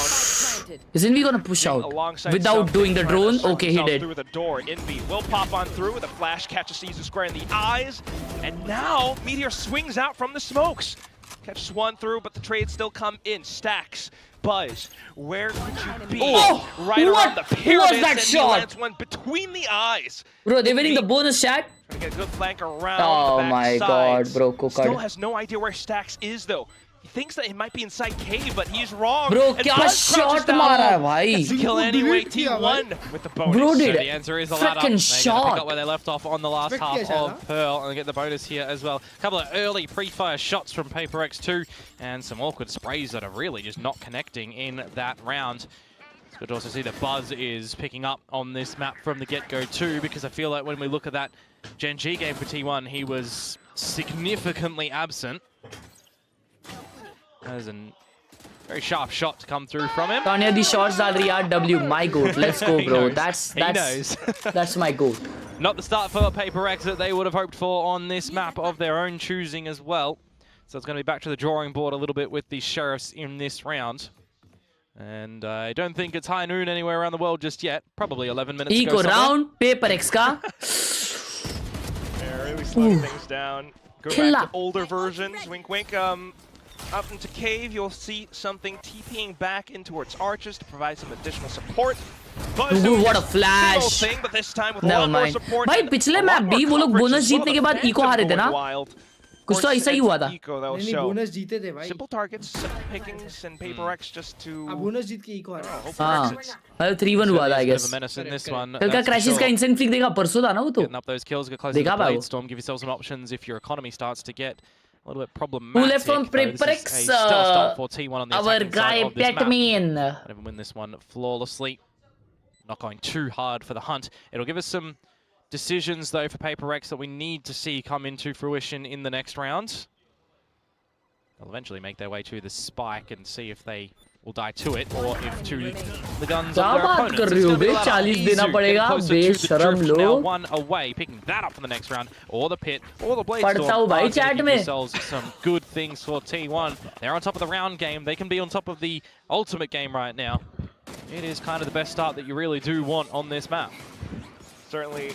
Isn't we gonna push out without doing the drone? Okay, he did.
Through the door, Envy will pop on through. The flash catches Caesar square in the eyes, and now Meteor swings out from the smokes. Catches one through, but the trades still come in. Stacks, Buzz, where could you be?
Oh,
right around the pyramid,
was that
and
shot?
he lands one between the eyes.
Bro, they're winning the bonus chat.
Trying to get a good flank around
Oh
the
my
back
god, bro,
Still has no idea where Stacks is though. He thinks that it might be inside cave, but he's wrong.
Bro,
and
क्या shot मारा है भाई?
Gets the kill anyway. T1 with the bonus.
Bro, dude,
So the answer is a ladder.
frickin'
They're gonna pick
shot.
up where they left off on the last half of Pearl and get the bonus here as well. A couple of early pre-fire shots from PACIFIC 2 and some awkward sprays that are really just not connecting in that round. It's good to also see that Buzz is picking up on this map from the get-go too, because I feel like when we look at that Gen G game for T1, he was significantly absent. There's a very sharp shot to come through from him.
Tanya, the shots are the W. My goat. Let's go, bro. That's that's my goat.
Not the start for PACIFIC that they would have hoped for on this map of their own choosing as well. So it's going to be back to the drawing board a little bit with the Sheriffs in this round. And I don't think it's high noon anywhere around the world just yet. Probably 11 minutes
Eco
ago
round, PACIFIC ka.
Yeah, really slowing things down. Go back to older versions. Wink, wink. Up into cave, you'll see something TPing back in towards arches to provide some additional support.
Dude, what a flash!
Thing, but this time with
Never mind. भाई पिछले map भी वो लोग bonus जीतने के बाद eco हारे थे ना? कुछ तो ऐसा ही हुआ था.
नहीं बोनस जीते थे भाई.
Simple targets, simple pickings, and PACIFIC just to.
अब बोनस जीत के इको हारे.
हाँ, मतलब 3-1 हुआ था I guess. कल का crashes का instant flick देखा परसों था ना वो तो. देखा भाई.
Storm, give yourself some options if your economy starts to get a little bit problematic.
Who left from PACIFIC? Our guy Petman.
Even win this one flawlessly. Not going too hard for the hunt. It'll give us some decisions though for PACIFIC that we need to see come into fruition in the next round. They'll eventually make their way to the spike and see if they will die to it or if to the guns of their opponents.
कर रहे हो बे 40 देना पड़ेगा बेशरम लोग.
Now one away, picking that up for the next round, or the pit, or the blade
पढ़ता हूँ भाई chat में.
Themselves some good things for T1. They're on top of the round game. They can be on top of the ultimate game right now. It is kind of the best start that you really do want on this map.
Certainly.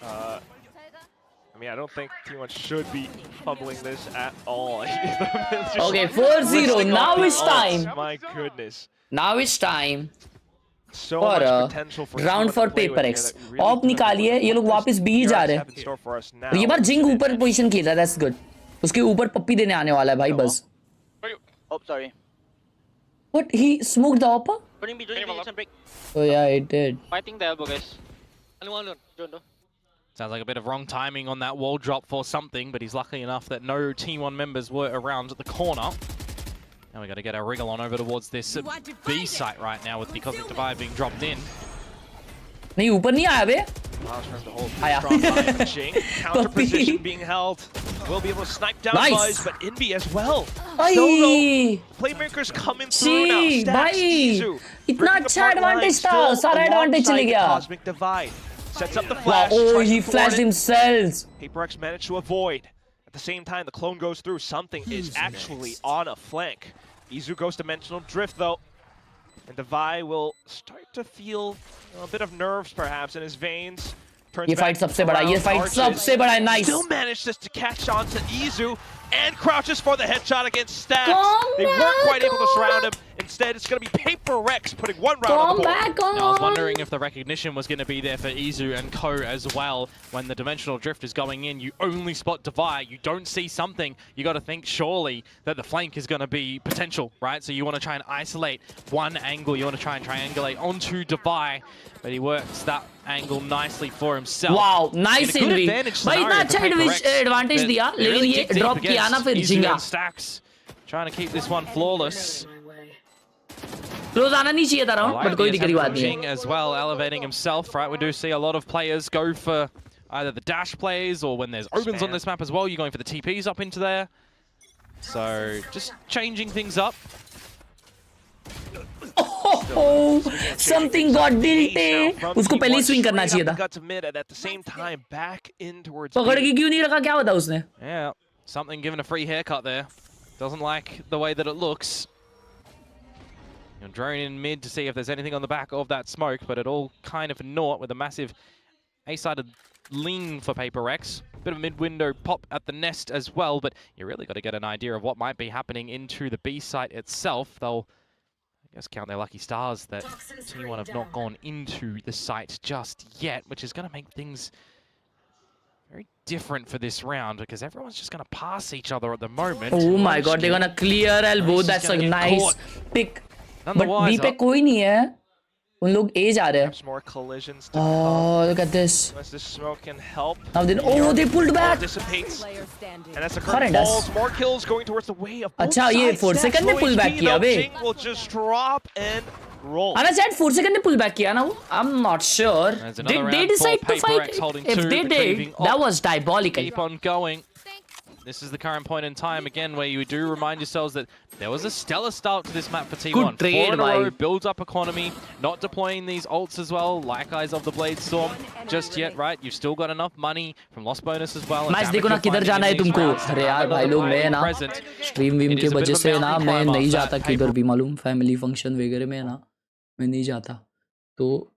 I mean, I don't think T1 should be fumbling this at all.
Okay, 4-0. Now it's time.
My goodness.
Now it's time.
So
और
much potential for
round for PACIFIC. Of निकालिए, ये लोग वापस B जा रहे हैं. और ये बार जिंग ऊपर पोजीशन खेल रहा है. That's good. उसके ऊपर पप्पी देने आने वाला है भाई बस.
Oh, sorry.
What? He smoked the upper? Oh yeah, it did.
Fighting the elbow, guys. Only one.
Sounds like a bit of wrong timing on that wall drop for something, but he's lucky enough that no T1 members were around at the corner. Now we got to get our wriggle on over towards this B site right now with the Cosmic Divide being dropped in.
नहीं ऊपर नहीं आया बे.
आया. Counter position being held. Will be able to snipe down Buzz, but Envy as well.
भाई.
Playmakers coming through now. Stacks, Izu.
इतना अच्छा advantage था. सारा advantage चले गया.
Cosmic Divide. Sets up the flash.
Oh, he flashed himself.
PACIFIC managed to avoid. At the same time, the clone goes through. Something is actually on a flank. Izu goes Dimensional Drift, though. And Divide will start to feel a bit of nerves, perhaps, in his veins.
ये fight सबसे बड़ा. ये fight सबसे बड़ा. Nice.
Still managed to catch on to Izu. and crouches for the headshot against Stacks. They weren't quite able to surround him. Instead, it's going to be PRX putting one round on the board.
Now, I was wondering if the recognition was going to be there for Izu and Co as well. When the dimensional drift is going in, you only spot Devi. You don't see something. You got to think surely that the flank is going to be potential, right? So you want to try and isolate one angle. You want to try and triangulate onto Devi. But he works that angle nicely for himself.
Wow, nice Envy. भाई इतना अच्छा advantage दिया, लेकिन ये drop किया ना फिर झिंगा.
Stacks trying to keep this one flawless.
Close आना नहीं चाहिए था round, but कोई दिक्कत की बात नहीं है.
As well, elevating himself, right? We do see a lot of players go for either the dash plays or when there's opens on this map as well, you're going for the TPs up into there. So just changing things up.
Oh, something got tilted. उसको पहले swing करना चाहिए था. पकड़ के क्यों नहीं रखा, क्या बता उसने?
Yeah, something given a free haircut there. Doesn't like the way that it looks. You're droning in mid to see if there's anything on the back of that smoke, but it all kind of naught with a massive A-sided lean for PRX. Bit of a mid-window pop at the nest as well, but you really got to get an idea of what might be happening into the B site itself. They'll, I guess, count their lucky stars that T1 have not gone into the site just yet, which is going to make things very different for this round because everyone's just going to pass each other at the moment.
Oh my god, they're going to clear elbow. That's a nice pick. But B पे कोई नहीं है. उन लोग A जा रहे हैं. Oh, look at this. Now then, oh, they pulled back. Horrendous.
More kills going towards the way of both
अच्छा, ये 4 second ने pull back किया बे.
Will just drop and roll.
Ana said 4 second ने pull back किया ना वो. I'm not sure. Did they decide to fight? If they did, that was diabolical.
Keep on going. This is the current point in time again where you do remind yourselves that there was a stellar start to this map for T1.
Good trade,
4 in a row, builds up economy, not deploying these ults as well, like Eyes of the Blade Storm just yet, right? You've still got enough money from lost bonus as well.
Match देखो ना किधर जाना है तुमको. अरे यार भाई लोग मैं ना स्ट्रीम वीम के वजह से ना मैं नहीं जाता किधर भी मालूम फैमिली फंक्शन वगैरह में ना मैं नहीं जाता. तो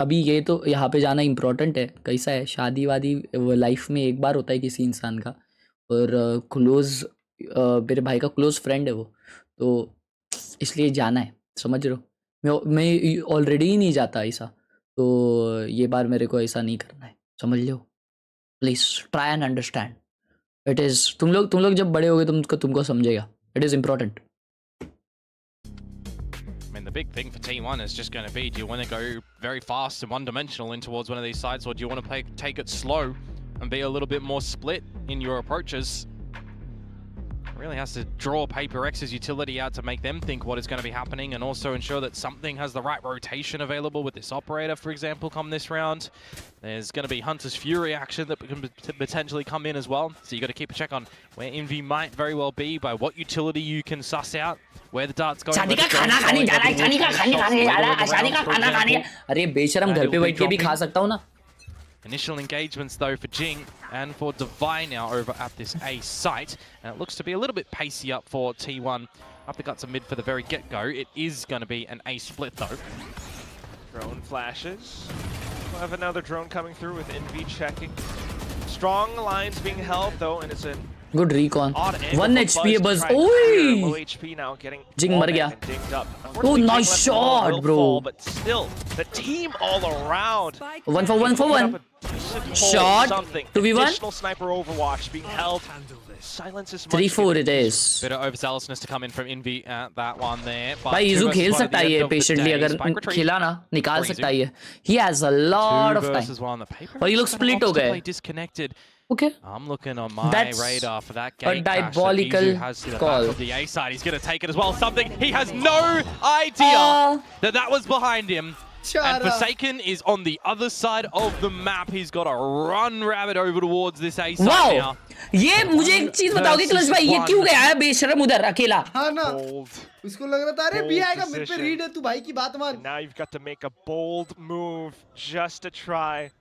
अभी ये तो यहाँ पे जाना इम्पोर्टेंट है. कैसा है शादी वादी लाइफ में एक बार होता है किसी इंसान का और क्लोज मेरे भाई का क्लोज फ्रेंड है वो, तो इसलिए जाना है, समझ रहे हो. मैं ऑलरेडी ही नहीं जाता ऐसा, तो ये बार मेरे को ऐसा नहीं करना है, समझ लो. Please try and understand. It is तुम लोग जब बड़े होगे तुमको समझेगा. It is important.
The big thing for T1 is just going to be, do you want to go very fast and one-dimensional in towards one of these sides, or do you want to take it slow and be a little bit more split in your approaches? Really has to draw PRX's utility out to make them think what is going to be happening and also ensure that something has the right rotation available with this operator, for example, come this round. There's going to be Hunter's Fury action that can potentially come in as well. So you got to keep a check on where Envy might very well be, by what utility you can suss out, where the dart's going.
शादी का खाना खाने जा रहा है, शादी का खाने जा रहा है, शादी का खाना खाने. अरे बेशरम घर पे बैठ के भी खा सकता हूँ ना.
Initial engagements though for Jing and for Devi now over at this A site. And it looks to be a little bit pacey up for T1. Up the guts of mid for the very get-go. It is going to be an A split though.
Drone flashes. We'll have another drone coming through with Envy checking. Strong lines being held though, and it's a
good recon. 1 HP buzz. Oi!
Low HP now, getting
Jing मर गया. Oh, nice shot, bro.
But still, the team all around.
1 for 1. Shot. 2v1.
Additional sniper overwatch being held. Silence is
3-4 it is.
Bit of overzealousness to come in from Envy at that one there.
भाई इजू खेल सकता है ये patiently, अगर खेला ना निकाल सकता है ये. He has a lot of time. और ये लोग split हो गए. Okay.
I'm looking on my radar for that gate
a diabolical call.
Of the A side, he's going to take it as well. Something he has no idea that was behind him. And Forsaken is on the other side of the map. He's got to run rabbit over towards this A side now.
ये मुझे एक चीज बताओगे clutch भाई, ये क्यों गया है बेशरम उधर अकेला?
हाँ ना, उसको लग रहा था अरे भी आएगा मिड पे. रीड है तू भाई की बात मान.
Now you've got to make a bold move just to try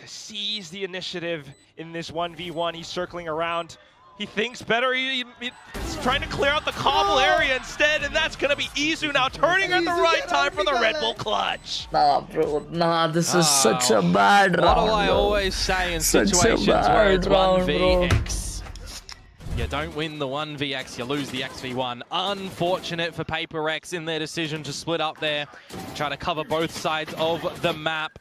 to seize the initiative in this 1v1. He's circling around. He thinks better. He's trying to clear out the cobble area instead, and that's going to be Izu now turning at the right time for the Red Bull clutch.
Nah, bro. Nah, this is such a bad round.
What do I always say in situations where it's 1vx? You don't win the 1vx, you lose the xv1. Unfortunate for PACIFIC in their decision to split up there, try to cover both sides of the map.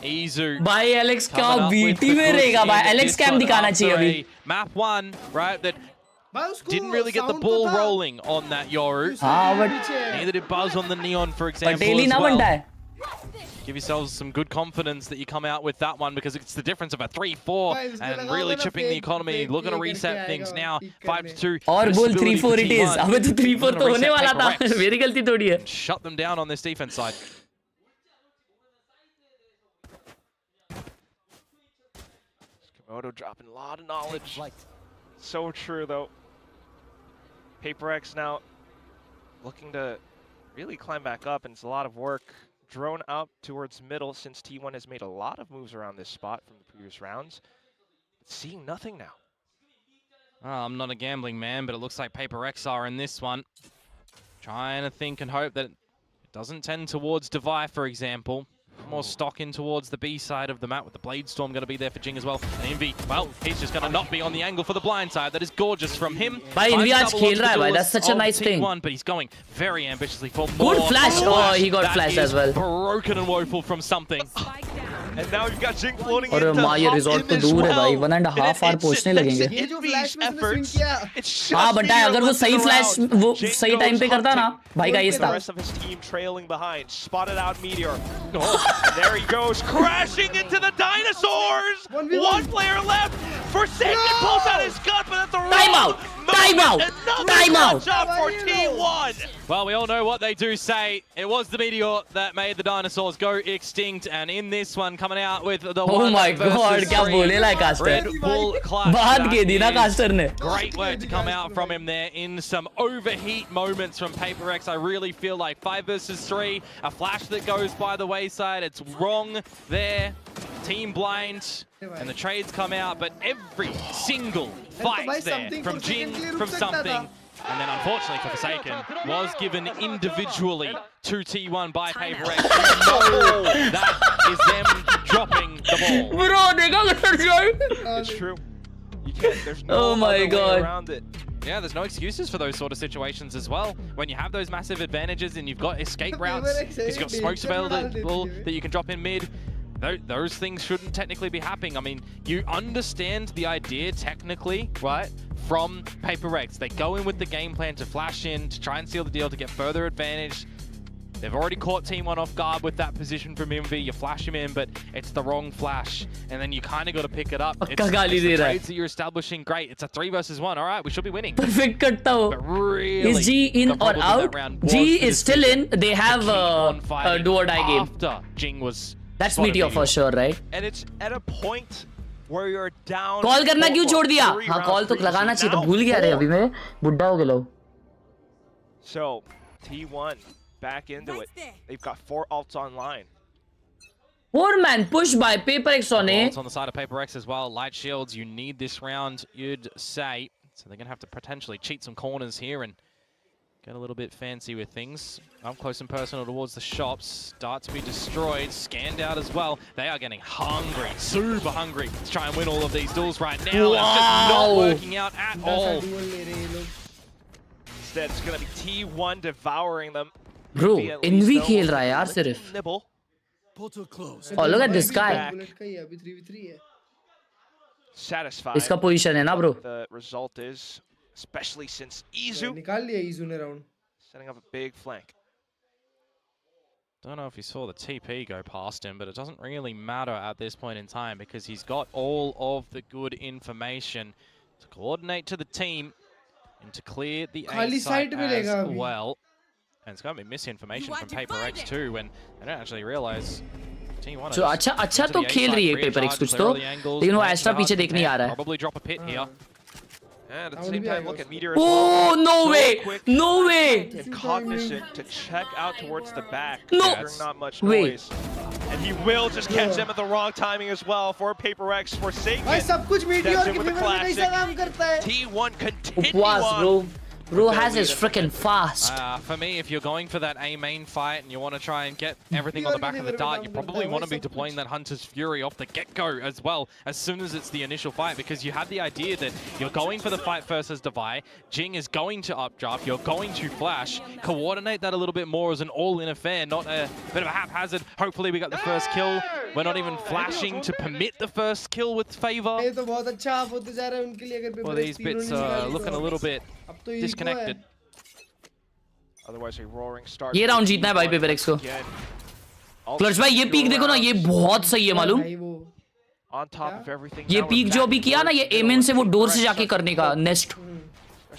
Izu.
भाई Alex क्या BT में रहेगा भाई Alex cam दिखाना चाहिए अभी.
Map 1, right, that didn't really get the ball rolling on that Yoru.
हाँ but
Neither did Buzz on the Neon, for example,
daily
as
ना
well.
बनता है.
Give yourselves some good confidence that you come out with that one, because it's the difference of a 3-4 and really chipping the economy. Looking to reset things now. 5-2.
और बोल 3-4 it is. अबे तो 3-4 तो होने वाला था. मेरी गलती थोड़ी है.
Shut them down on this defense side.
Komodo dropping a lot of knowledge. So true though. PACIFIC now looking to really climb back up, and it's a lot of work. Drone up towards middle, since T1 has made a lot of moves around this spot from the previous rounds. But seeing nothing now.
I'm not a gambling man, but it looks like PACIFIC are in this one. Trying to think and hope that it doesn't tend towards Devi, for example. More stock in towards the B side of the map, with the Blade Storm going to be there for Jing as well. And Envy, well, he's just going to not be on the angle for the blind side. That is gorgeous from him.
Bhai, Envy aaj Khelraay, bhai. That's such a nice thing.
But he's going very ambitiously for more.
Good flash. Oh, he got flashed as well.
Broken and woeful from something.
And now you've got Jing floating
और माँ ये resort तो दूर है भाई 1.5 hour पहुंचने लगेंगे.
ये जो फ्लैश में उसने swing किया.
हाँ बट अगर वो सही फ्लैश वो सही टाइम पे करता ना भाई का ये था.
The rest of his team trailing behind. Spotted out Meteor. Oh, there he goes, crashing into the dinosaurs. One player left. Forsaken pulls out his gun, but that's a
Timeout. Timeout.
Shot for T1.
Well, we all know what they do say. It was the meteor that made the dinosaurs go extinct, and in this one, coming out with the
oh my god, क्या बोलेला caster.
Red Bull clutch.
बात के दी ना caster ने.
Great work to come out from him there in some overheat moments from PACIFIC. I really feel like 5 versus 3, a flash that goes by the wayside. It's wrong there. Team blind, and the trades come out, but every single fight there from Jin, from something. And then unfortunately for Forsaken, was given individually to T1 by PACIFIC. That is them dropping the ball.
Bro, देखा
It's true. You can't, there's no other way around it.
Yeah, there's no excuses for those sort of situations as well. When you have those massive advantages and you've got escape routes, you've got smokes available that you can drop in mid, those things shouldn't technically be happening. I mean, you understand the idea technically, right, from PACIFIC. They go in with the game plan to flash in, to try and seal the deal, to get further advantage. They've already caught Team 1 off guard with that position from Envy. You flash him in, but it's the wrong flash. And then you kind of got to pick it up. It's the trades that you're establishing. Great. It's a 3 versus 1. All right, we should be winning.
Perfect करता हो.
But really,
is G in or out? G is still in. They have a do or die game.
After Jing was...
That's Meteor for sure, right?
And it's at a point where you're down.
Call करना क्यों छोड़ दिया? हाँ, call तो लगाना चाहिए था. भूल गया रे अभी मैं. बुड्ढा हो गया लो.
So, T1 back into it. They've got 4 ults online.
4-man push by PACIFIC on it.
On the side of PACIFIC as well. Light shields, you need this round, you'd say. So they're going to have to potentially cheat some corners here and get a little bit fancy with things. Up close and personal towards the shops. Start to be destroyed. Scanned out as well. They are getting hungry. Super hungry to try and win all of these duels right now.
Wow.
It's just not working out at all.
Instead, it's going to be T1 devouring them.
Bro, Envy खेल रहा है यार सिर्फ. Oh, look at this guy.
Satisfied.
इसका position है ना bro.
The result is, especially since Izu
निकाल लिया Izu ने round.
setting up a big flank.
Don't know if you saw the TP go past him, but it doesn't really matter at this point in time because he's got all of the good information to coordinate to the team and to clear the A site as well. And it's going to be misinformation from PACIFIC too when they don't actually realize T1
So अच्छा तो खेल रही है PACIFIC कुछ तो, लेकिन वो Astra पीछे देख नहीं आ रहा है.
Probably drop a pit here.
And at the same time, look at Meteor.
Oh, no way! No way!
And cognizant to check out towards the back.
No!
Not much noise. And he will just catch them at the wrong timing as well for PaperX Forsaken.
भाई सब कुछ meteor
Steps in
के
with the
favour में कैसा
classic.
काम करता है?
T1 continue
Upwas,
on.
bro. Bro has his freaking fast.
For me, if you're going for that A main fight and you want to try and get everything on the back of the dart, you probably want to be deploying that Hunter's Fury off the get-go as well, as soon as it's the initial fight, because you have the idea that you're going for the fight first as Devi, Jing is going to updraft, you're going to flash, coordinate that a little bit more as an all-in affair, not a bit of a haphazard. Hopefully we got the first kill. We're not even flashing to permit the first kill with favor.
ये तो बहुत अच्छा आप होते जा रहे हैं उनके लिए अगर
Well, these bits are looking a little bit disconnected.
Otherwise a roaring start.
ये राउंड जीतना है भाई PaperX को. क्लच भाई ये पीक देखो ना, ये बहुत सही है मालूम.
On top of everything.
ये पीक जो अभी किया ना, ये एमेन से वो डोर से जाके करने का नेस्ट.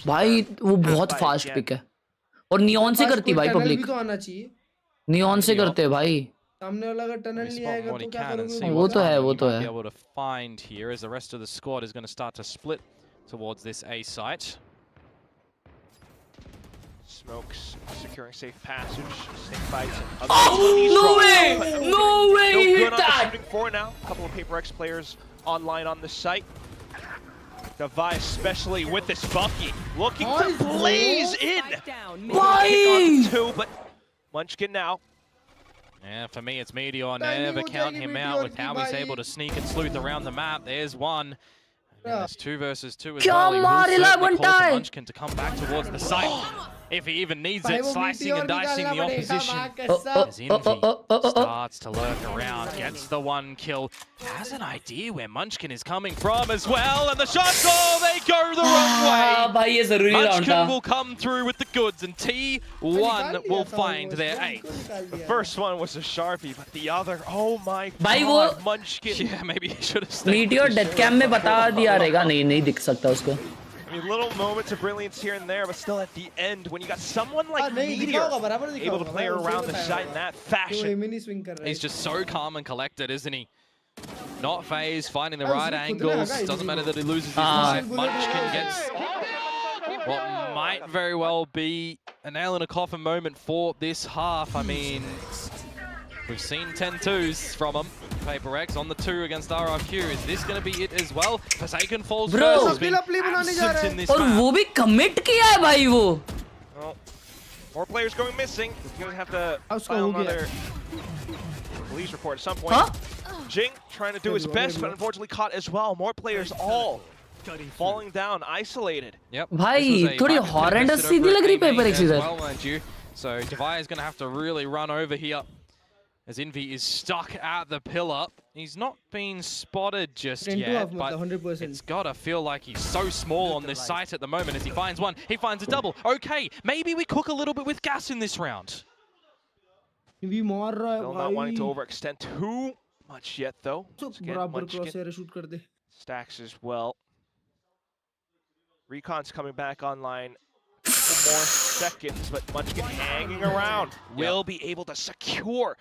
भाई वो बहुत फास्ट पिक है. और नियॉन से करती भाई पब्लिक. नियॉन से करते हैं भाई.
सामने वाला अगर टनल नहीं आएगा तो क्या करोगे?
वो तो है, वो तो है.
Be able to find here as the rest of the squad is going to start to split towards this A site.
Smokes securing safe passage, safe fights.
Oh, no way! No way!
No
He
good
hit
on the
that!
shooting floor now. A couple of PaperX players online on the site. Devi especially with this Bucky looking to blaze in.
Why?
Two, but Munchkin now.
Yeah, for me it's Meteor. Never count him out with how he's able to sneak and sleuth around the map. There's one. And there's 2 versus 2 as well. He will certainly call for Munchkin to come back towards the site. If he even needs it, slicing and dicing the opposition. As Envy starts to lurk around, gets the 1 kill. Has an idea where Munchkin is coming from as well, and the shots, oh, they go the wrong way. Munchkin will come through with the goods, and T1 will find their 8th.
The first one was a Sharpie, but the other, oh my god, Munchkin.
Yeah, maybe he should have stayed.
Meteor death cam में बता दिया रहेगा. नहीं नहीं दिख सकता उसको.
I mean, little moments of brilliance here and there, but still at the end, when you got someone like Meteor able to play around the site in that fashion.
He's just so calm and collected, isn't he? Not phased, finding the right angles. Doesn't matter that he loses his life. Munchkin gets what might very well be a nail in a coffin moment for this half. I mean, we've seen 10-2s from him. PaperX on the 2 against RRQ. Is this going to be it as well? Forsaken falls first. Has been absent in this
और वो भी commit किया है भाई वो.
Well, more players going missing. He's going to have to file another police report at some point. Jing trying to do his best, but unfortunately caught as well. More players all falling down, isolated.
Yep.
भाई थोड़ी horrendous सी लग रही PaperX इधर.
So Devi is going to have to really run over here, as Envy is stuck at the pillar. He's not been spotted just yet, but
100%.
it's got to feel like he's so small on this site at the moment. As he finds one, he finds a double. Okay, maybe we cook a little bit with gas in this round.
Still not wanting to overextend too much yet, though. Stacks as well. Recon's coming back online. Couple more seconds, but Munchkin hanging around. Will be able to secure.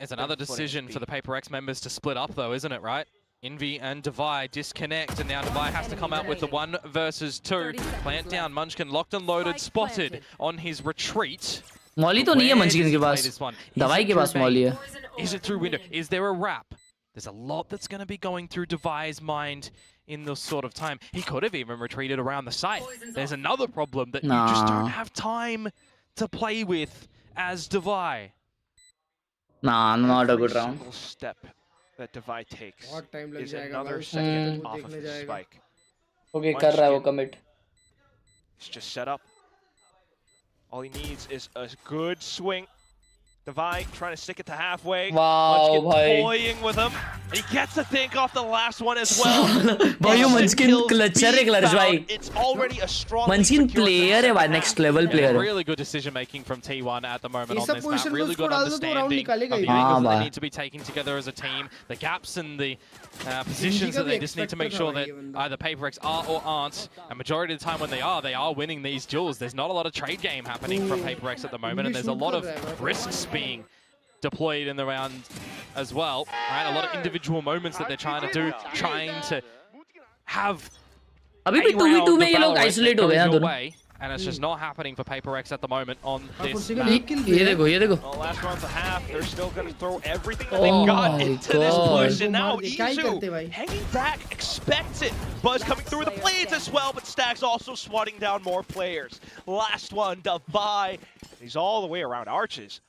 It's another decision for the PaperX members to split up, though, isn't it, right? Envy and Devi disconnect, and now Devi has to come out with the 1 versus 2. Plant down, Munchkin locked and loaded, spotted on his retreat.
मौली तो नहीं है Munchkin के पास. Devi के पास मौली है.
Is it through window? Is there a wrap? There's a lot that's going to be going through Devi's mind in this sort of time. He could have even retreated around the site. There's another problem that you just don't have time to play with as Devi.
Nah, not a good round.
Single step that Devi takes is another second off of his spike.
Okay, कर रहा है वो commit.
It's just set up. All he needs is a good swing. Devi trying to stick it to halfway.
Wow,
Munchkin toying with him. He gets to think off the last one as well.
भाई वो Munchkin clutcher है clutch भाई.
It's already a strong
Munchkin player है भाई, next level player.
Really good decision making from T1 at the moment on this map. Really good understanding of the angles that they need to be taking together as a team. The gaps and the positions that they just need to make sure that either PaperX are or aren't. And majority of the time when they are winning these duels. There's not a lot of trade game happening from PaperX at the moment, and there's a lot of risks being deployed in the round as well. Right, a lot of individual moments that they're trying to do, trying to have
अभी भी 2v2 में ये लोग isolate हो गए हैं दोनों.
And it's just not happening for PaperX at the moment on this
ये
map.
देखो
Well, last round and a half, they're still going to throw everything that they've got into this push. And now Izu hanging back, expects it. Buzz coming through the blades as well, but Stag's also swatting down more players. Last one, Davai. He's all the way around Arches.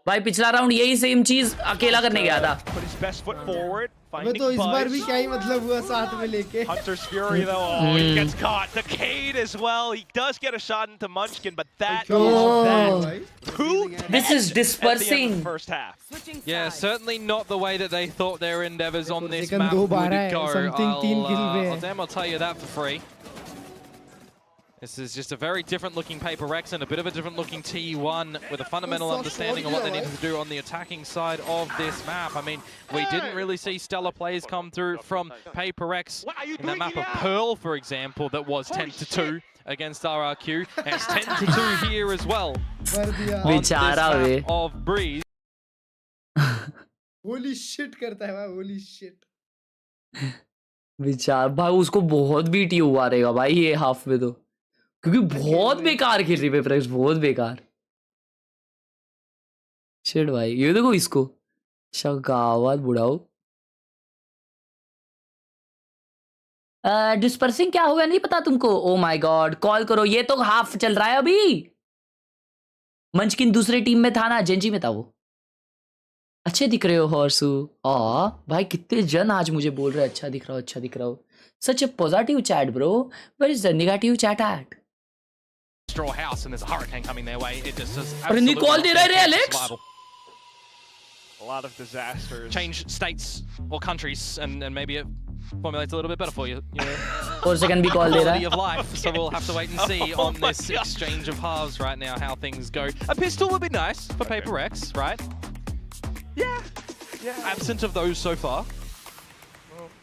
भाई पिछला round यही same चीज अकेला करने गया था.
Put his best foot forward.
मैं तो इस बार भी क्या ही मतलब हुआ साथ में लेके.
Hunter's Fury though, oh, he gets caught. The Cade as well. He does get a shot into Munchkin, but that is that. Who?
This is dispersing.
First half.
Yeah, certainly not the way that they thought their endeavors on this
second
map
दो
would
बार है,
go.
something 3 kill में है.
I'll tell you that for free. This is just a very different looking PaperX and a bit of a different looking T1 with a fundamental understanding of what they need to do on the attacking side of this map. I mean, we didn't really see stellar plays come through from PaperX in the map of Pearl, for example, that was 10-2 against RRQ. And it's 10-2 here as well on this map of Breeze.
Holy shit करता है भाई, holy shit.
विचार भाई उसको बहुत BT हुआ रहेगा भाई ये हाफ में तो, क्योंकि बहुत बेकार खेल रही PaperX, बहुत बेकार. शिट भाई ये देखो इसको शगावत बुढ़ाओ. डिस्पर्सिंग क्या हुआ नहीं पता तुमको? ओ माय गॉड, कॉल करो. ये तो हाफ चल रहा है अभी. मंचकिन दूसरे टीम में था ना, जेंजी में था वो. अच्छे दिख रहे हो हॉर्सू. भाई कितने जन आज मुझे बोल रहे अच्छा दिख रहा हो, अच्छा दिख रहा हो. Such a positive chat, bro. Where is the negative chat at?
Straw house and there's a hurricane coming their way. It just is
absolutely call दे रहे Alex.
A lot of disasters.
Change states or countries and maybe it formulates a little bit better for you.
Or second be call दे रहा
है. Of life. So we'll have to wait and see on this exchange of halves right now how things go. A pistol would be nice for PaperX, right?
Yeah.
Absent of those so far.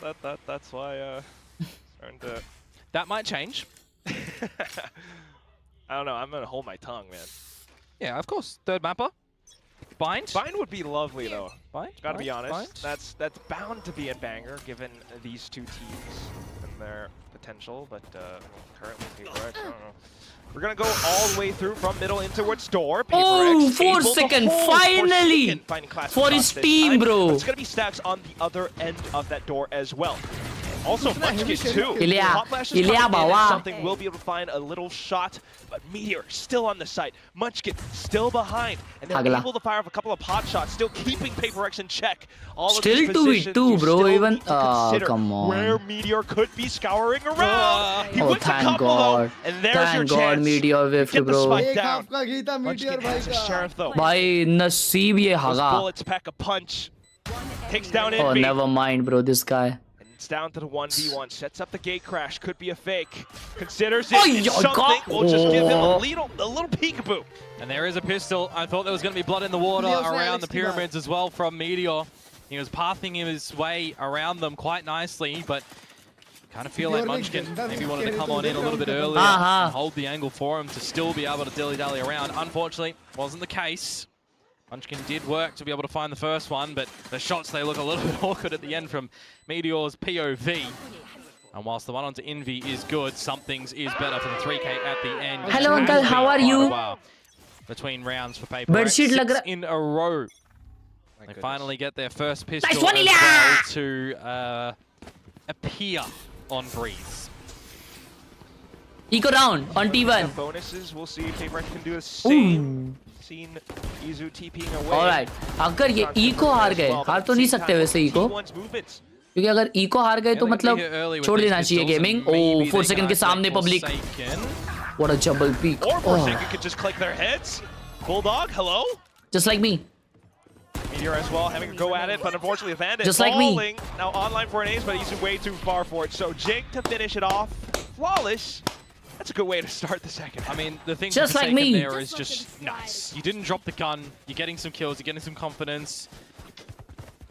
Well, that's why starting to...
That might change.
I don't know. I'm gonna hold my tongue, man.
Yeah, of course. Third mapper. Bind.
Bind would be lovely though.
Bind.
Gotta be honest. That's bound to be a banger given these two teams and their potential. But currently, PaperX, I don't know. We're gonna go all the way through from middle in towards door.
Oh, 4 seconds, finally! For his team, bro.
It's gonna be Stacks on the other end of that door as well. Also, Munchkin too. Hot Flash is coming in and something will be able to find a little shot, but Meteor still on the site. Munchkin still behind, and they're able to fire off a couple of pot shots, still keeping PaperX in check. All
still
of these positions
2v2, bro. Even
come on. Where Meteor could be scouring around. He went
thank
a couple
God.
though, and there's your
God,
chance.
Meteor whiffed,
Get the
bro.
spike down. Munchkin has a sheriff though.
भाई नसीब ये
Those
हगा.
bullets pack a punch. Takes down Envy.
Oh, never mind, bro. This guy.
It's down to the 1v1. Sets up the gate crash. Could be a fake. Considers it something. We'll just give him a little peekaboo.
And there is a pistol. I thought there was going to be blood in the water around the pyramids as well from Meteor. He was pathing his way around them quite nicely, but kind of feel like Munchkin maybe wanted to come on in a little bit earlier and hold the angle for him to still be able to dilly-dally around. Unfortunately, wasn't the case. Munchkin did work to be able to find the first one, but the shots, they look a little bit awkward at the end from Meteor's POV. And whilst the one onto Envy is good, something's is better for the 3K at the end.
Hello, Uncle. How are you?
Between rounds for PaperX, 6 in a row. They finally get their first pistol as well to appear on Breeze.
Eco round on T1.
Bonuses, we'll see if PaperX can do the same. Seen Izu TPing away.
Alright, अगर ये eco हार गए, हार तो नहीं सकते वैसे eco, क्योंकि अगर इको हार गए तो मतलब छोड़ देना चाहिए गेमिंग. Oh, 4 सेकंड के सामने public. What a double peek.
Or Forsaken could just click their heads. Bulldog, hello?
Just like me.
Meteor as well, having a go at it, but unfortunately the Bandit
just like me.
Now online for an ace, but he's way too far for it. So Jake to finish it off. Flawless. That's a good way to start the second.
I mean, the thing
just like me
there is just nice. You didn't drop the gun, you're getting some kills, you're getting some confidence.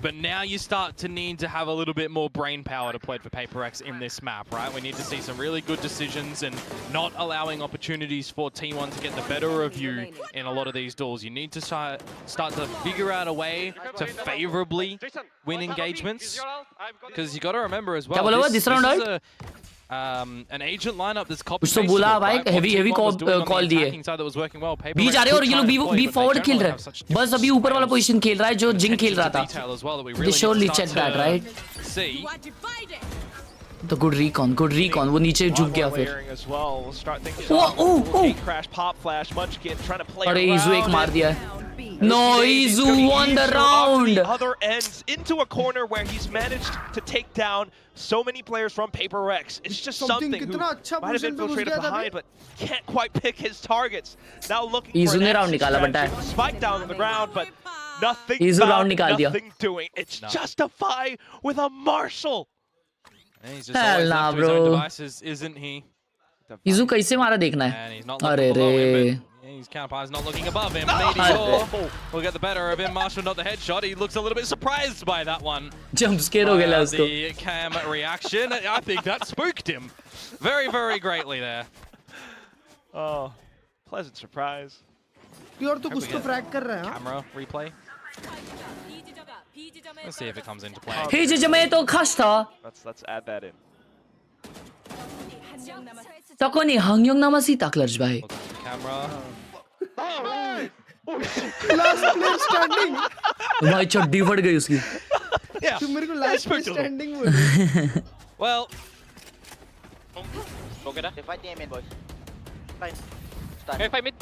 But now you start to need to have a little bit more brain power to play for PaperX in this map, right? We need to see some really good decisions and not allowing opportunities for T1 to get the better of you in a lot of these duels. You need to start to figure out a way to favorably win engagements. Because you got to remember as well, this is an agent lineup that's copy
कुछ तो बोला भाई heavy call दिए B जा रहे हैं और ये लोग बी forward खेल रहे हैं बस अभी ऊपर वाला पोजीशन खेल रहा है जो जिंग खेल रहा था they surely check that right तो good recon वो नीचे झुक गया फिर अरे इजू एक मार दिया है No, Izu won the round.
The other ends into a corner where he's managed to take down so many players from PACIFIC. It's just something who might have infiltrated behind, but can't quite pick his targets. Now looking
Izu
for
ने round निकाला बंटा
spike down on the ground, but nothing.
Izu round निकाल दिया.
Nothing doing. It's just a fight with a Marshall.
He's just always left to his own devices, isn't he?
Izu कैसे मारा देखना है अरे रे
His counterpart is not looking above him. Meteor will get the better of him. Marshall not the headshot. He looks a little bit surprised by that one.
Jump scare हो गया उसको.
The cam reaction. I think that spooked him very, very greatly there.
Oh, pleasant surprise.
Pure तो कुछ तो frag कर रहा है.
Camera replay. Let's see if it comes into play.
Hey, जमे तो खास था.
Let's add that in.
Tako ni hangyong nama si Taklarj bhai.
Camera.
Last player standing.
भाई चड्डी फट गई उसकी.
Yeah.
तू मेरे को last player standing बोल.
Well.
Okay na. Fight the main boys. Fine. Okay, fight mid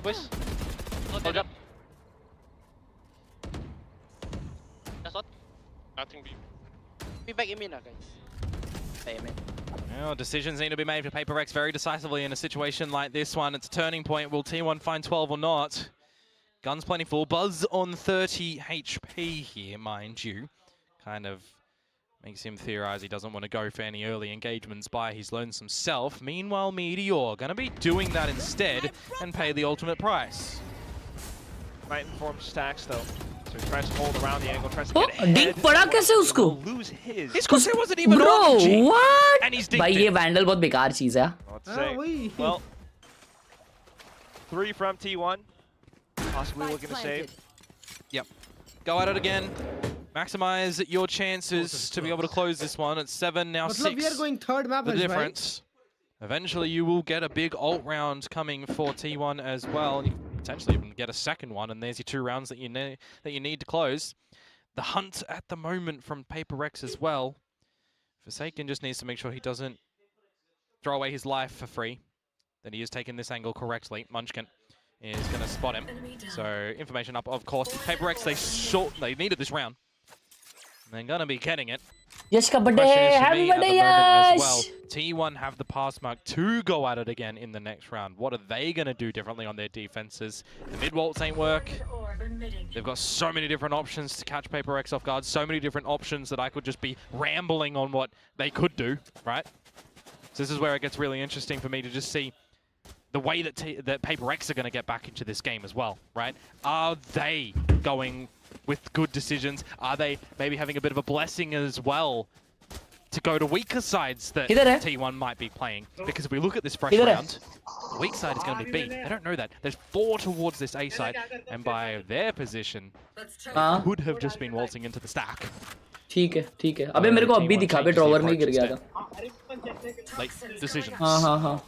boys. Hold up. That's what? Nothing B. Be back in mid now, guys. Stay in mid.
Well, decisions need to be made for PACIFIC very decisively in a situation like this one. It's a turning point. Will T1 find 12 or not? Guns plentiful. Buzz on 30 HP here, mind you. Kind of makes him theorize he doesn't want to go for any early engagements by his lonesome self. Meanwhile, Meteor going to be doing that instead and pay the ultimate price.
Might inform stacks though. So he tries to hold around the angle, tries to get ahead.
Dink पड़ा कैसे उसको?
Lose his.
His crosshair wasn't even
Bro,
on the G.
what?
And he's dinked
भाई
it.
ये Vandal बहुत बेकार चीज है.
Let's say. Well, 3 from T1. Possibly looking to save.
Yep. Go at it again. Maximize your chances to be able to close this one. It's 7 now 6.
We are going third map.
The difference. Eventually, you will get a big ult round coming for T1 as well. And you potentially even get a second one, and there's your 2 rounds that you need to close. The hunt at the moment from PACIFIC as well. Forsaken just needs to make sure he doesn't throw away his life for free. That he is taking this angle correctly. Munchkin is going to spot him. So information up, of course. PACIFIC, they needed this round. They're going to be getting it.
Yash ka birthday, happy birthday Yash!
Well, T1 have the pass mark to go at it again in the next round. What are they going to do differently on their defenses? The mid-waltz ain't work. They've got so many different options to catch PACIFIC off guard. So many different options that I could just be rambling on what they could do, right? So this is where it gets really interesting for me to just see the way that PACIFIC are going to get back into this game as well, right? Are they going with good decisions? Are they maybe having a bit of a blessing as well to go to weaker sides that T1 might be playing? Because if we look at this fresh round, the weak side is going to be B. They don't know that. There's 4 towards this A side, and by their position, could have just been waltzing into the stack.
ठीक है. अबे मेरे को अभी दिखा बे drawer में गिर गया था.
Late decisions.
हाँ.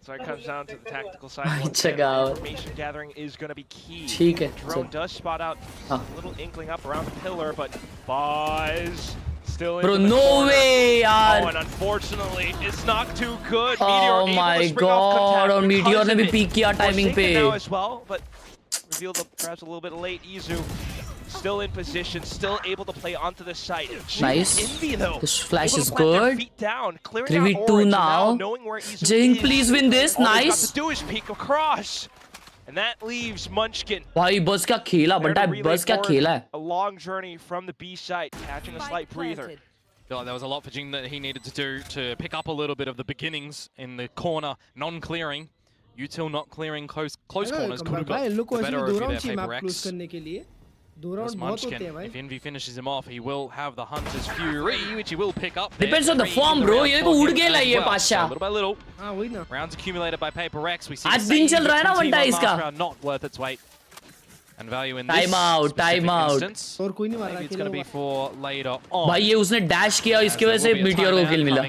So it comes down to the tactical side.
Check out.
Information gathering is going to be key.
ठीक है.
Drone does spot out a little inkling up around the pillar, but Buzz still in.
Bro, no way, yaar.
Oh, and unfortunately, it's not too good.
Oh my god, और Meteor ने भी peek किया timing पे.
Now as well, but revealed perhaps a little bit late. Izu still in position, still able to play onto the site.
Nice.
Envy, though.
This flash is good. 3v2 now. Jing, please win this. Nice.
All to do is peek across. And that leaves Munchkin.
भाई बस क्या खेला बंटा है, बस क्या खेला है.
A long journey from the B site, catching a slight breather.
Feel like there was a lot for Jing that he needed to do to pick up a little bit of the beginnings in the corner, non-clearing. Util not clearing close corners could have got the better of you there, PACIFIC. Munchkin, if Envy finishes him off, he will have the Hunter's Fury, which he will pick up.
Depends on the form, bro. ये को उड़ गया ये Pasha.
Little by little.
हाँ वही ना.
Rounds accumulated by PACIFIC. We see
आज दिन चल रहा है ना बंटा इसका.
Not worth its weight. And value in this
time out.
instance.
और कोई नहीं मारा.
It's going to be for later on.
भाई ये उसने dash किया, इसकी वजह से Meteor को kill मिला.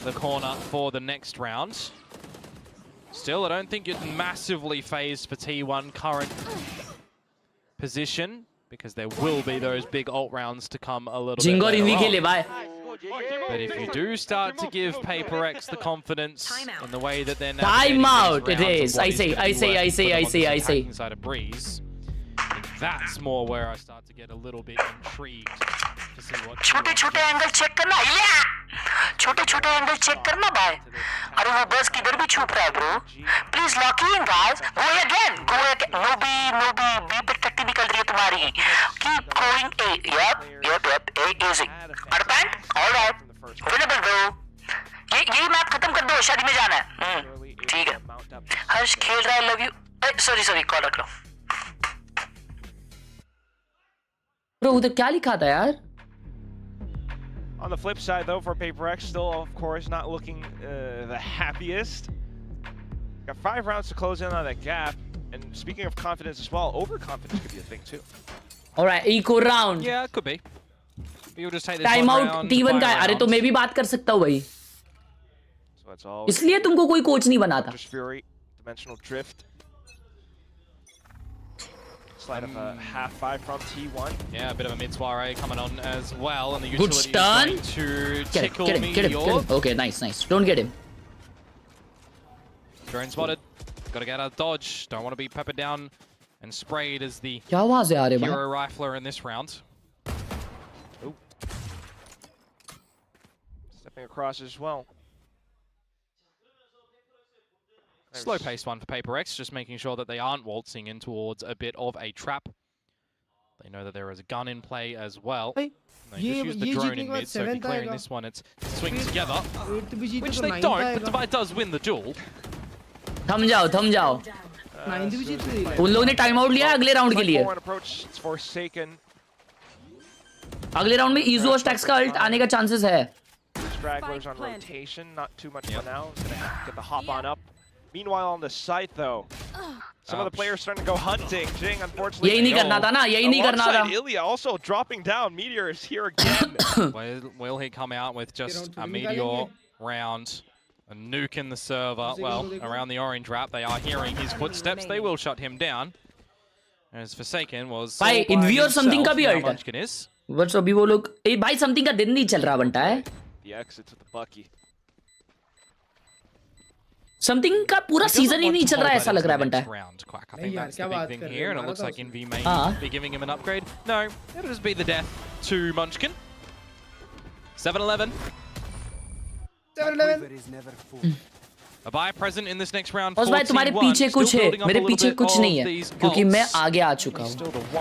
the corner for the next round. Still, I don't think it's massively phased for T1 current position, because there will be those big ult rounds to come a little bit later on. But if you do start to give PACIFIC the confidence in the way that they're navigating
Timeout,
these
it
rounds
is.
and what
I
is
see,
gonna
I
be
see, I
working
see,
for them
I
on
see,
this
I see.
attacking side of Breeze, I think that's more where I start to get a little bit intrigued to see what.
छोटे-छोटे angle check करना या छोटे-छोटे angle check करना भाई अरे वो बस किधर भी छुप रहा है bro please lock in guys go again no बी पे टट्टी निकल रही है तुम्हारी keep going a yup a easy understand alright winnable bro यही मैप खत्म कर दो शादी में जाना है ठीक है हर्ष खेल रहा है लव यू सॉरी कॉल करो
ब्रो उधर क्या लिखा था यार?
On the flip side, though, for PACIFIC, still, of course, not looking the happiest. Got 5 rounds to close in on that gap. And speaking of confidence as well, overconfidence could be a thing, too.
All right, eco round.
Yeah, it could be. You'll just take this
Timeout T1 का है. अरे तो मैं भी बात कर सकता हूँ भाई.
So that's all.
इसलिए तुमको कोई कोच नहीं बनाता.
Just Fury, dimensional drift. Slide of a half 5 from T1.
Yeah, a bit of a mid soiree coming on as well, and the
Good
utility
stun.
is going to tickle
Get him. Okay, nice. Don't get him.
Drone spotted. Got to get out of dodge. Don't want to be peppered down and sprayed as the
क्या आवाज है आ रही है?
hero rifler in this round.
Ooh. Stepping across as well.
Slow-paced one for PACIFIC, just making sure that they aren't waltzing in towards a bit of a trap. They know that there is a gun in play as well. They just use the drone in mid, so if you're clearing this one, it's swings together, which they don't, but Divide does win the duel.
थम जाओ. उन लोगों ने time out लिया अगले round के लिए. अगले राउंड में ईजो स्टैक्स का अल्ट आने का चांसेस है.
Stragglers on rotation, not too much for now. Gonna get the hop on up. Meanwhile, on the site, though, some of the players starting to go hunting. Jing, unfortunately,
यही नहीं करना था ना, यही नहीं करना था.
Ilya also dropping down. Meteor is here again.
Will he come out with just a meteor round, a nuke in the server? Well, around the orange wrap, they are hearing his footsteps. They will shut him down. As Forsaken was.
भाई इन्वी और something का भी alt है.
Munchkin is.
बस अभी वो लोग भाई समथिंग का दिन नहीं चल रहा बनता है.
The exit to the Bucky.
Something का पूरा सीजन ही नहीं चल रहा है ऐसा लग रहा है बनता है.
I think that's the big thing here, and it looks like Envy may be giving him an upgrade. No, it'll just be the death to Munchkin. 7-11. A buy present in this next round.
और भाई तुम्हारे पीछे कुछ है, मेरे पीछे कुछ नहीं है, क्योंकि मैं आगे आ चुका हूँ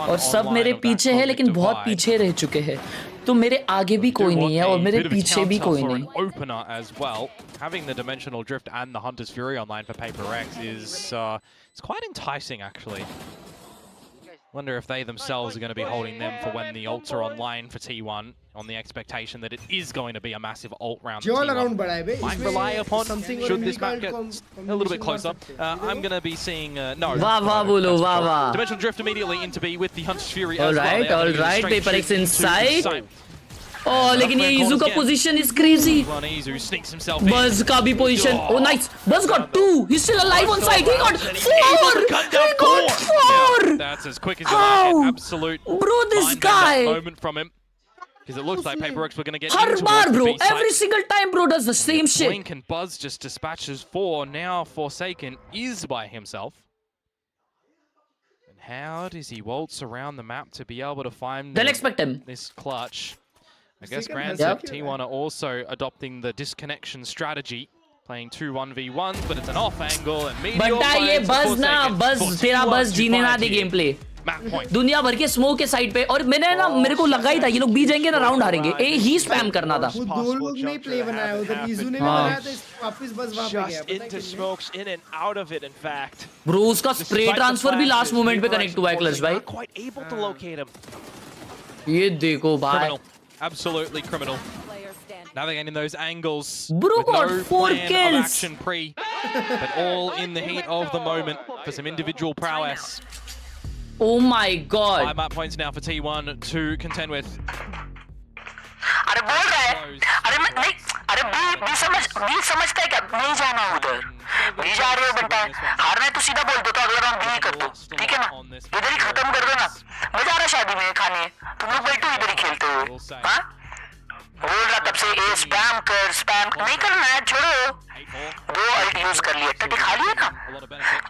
और सब मेरे पीछे है लेकिन बहुत पीछे रह चुके हैं. तो मेरे आगे भी कोई नहीं है और मेरे पीछे भी कोई नहीं.
Opener as well. Having the dimensional drift and the Hunter's Fury online for PACIFIC is it's quite enticing actually. Wonder if they themselves are going to be holding them for when the ults are online for T1, on the expectation that it is going to be a massive ult round. Might rely upon, should this map get a little bit closer. I'm going to be seeing, no. Dimensional Drift immediately into B with the Hunter's Fury as well.
All right, PACIFIC inside. Oh, लेकिन ये इजू का position is crazy. Buzz का भी position. Oh, nice. Buzz got 2. He's still alive on site. He got 4. He got 4.
That's as quick as you like. Absolute.
Bro, this guy.
Moment from him. Because it looks like PACIFIC were going to get
her
into
bar, bro.
the B site.
Every single time, bro does the same shit.
Blink and Buzz just dispatches 4. Now Forsaken is by himself. And how does he waltz around the map to be able to find
They'll expect him.
This clutch? I guess granted, T1 are also adopting the disconnection strategy, playing 2 1v1s, but it's an off angle and meteor.
बट्टा ये Buzz ना, Buzz तेरा Buzz जीने ना दे game play. दुनिया भर के smoke के साइड पे और मैंने ना मेरे को लगा ही था ये लोग बी जाएंगे ना राउंड हारेंगे. ए ही स्पैम करना था.
वो दो लोग ने प्ले बनाया उधर इजू ने भी बनाया था वापस बस वहां पे गया.
Into smokes, in and out of it, in fact.
Bro उसका स्प्रे ट्रांसफर भी लास्ट मोमेंट पे कनेक्ट हुआ है क्लच भाई.
Not quite able to locate him.
ये देखो भाई.
Absolutely criminal. Navigating those angles.
Bro
got
no 4 kills.
Of action pre, but all in the heat of the moment for some individual prowess.
Oh my god.
5 map points now for T1 to contend with.
अरे बोल रहा है. अरे मैं नहीं. अरे B से मैं समझता है क्या नहीं जाना उधर, नहीं जा रहे हो बनता है, हारना है तो सीधा बोल दो, तो अगला राउंड भी कर दो, ठीक है ना, इधर ही खत्म कर दो ना। मैं जा रहा शादी में खाने, तुम लोग बैठो इधर ही खेलते हुए। हाँ बोल रहा तब से ए स्पैम कर, स्पैम नहीं करना है, छोड़ो। 2 अल्ट यूज कर लिए, टट्टी खा लिए ना।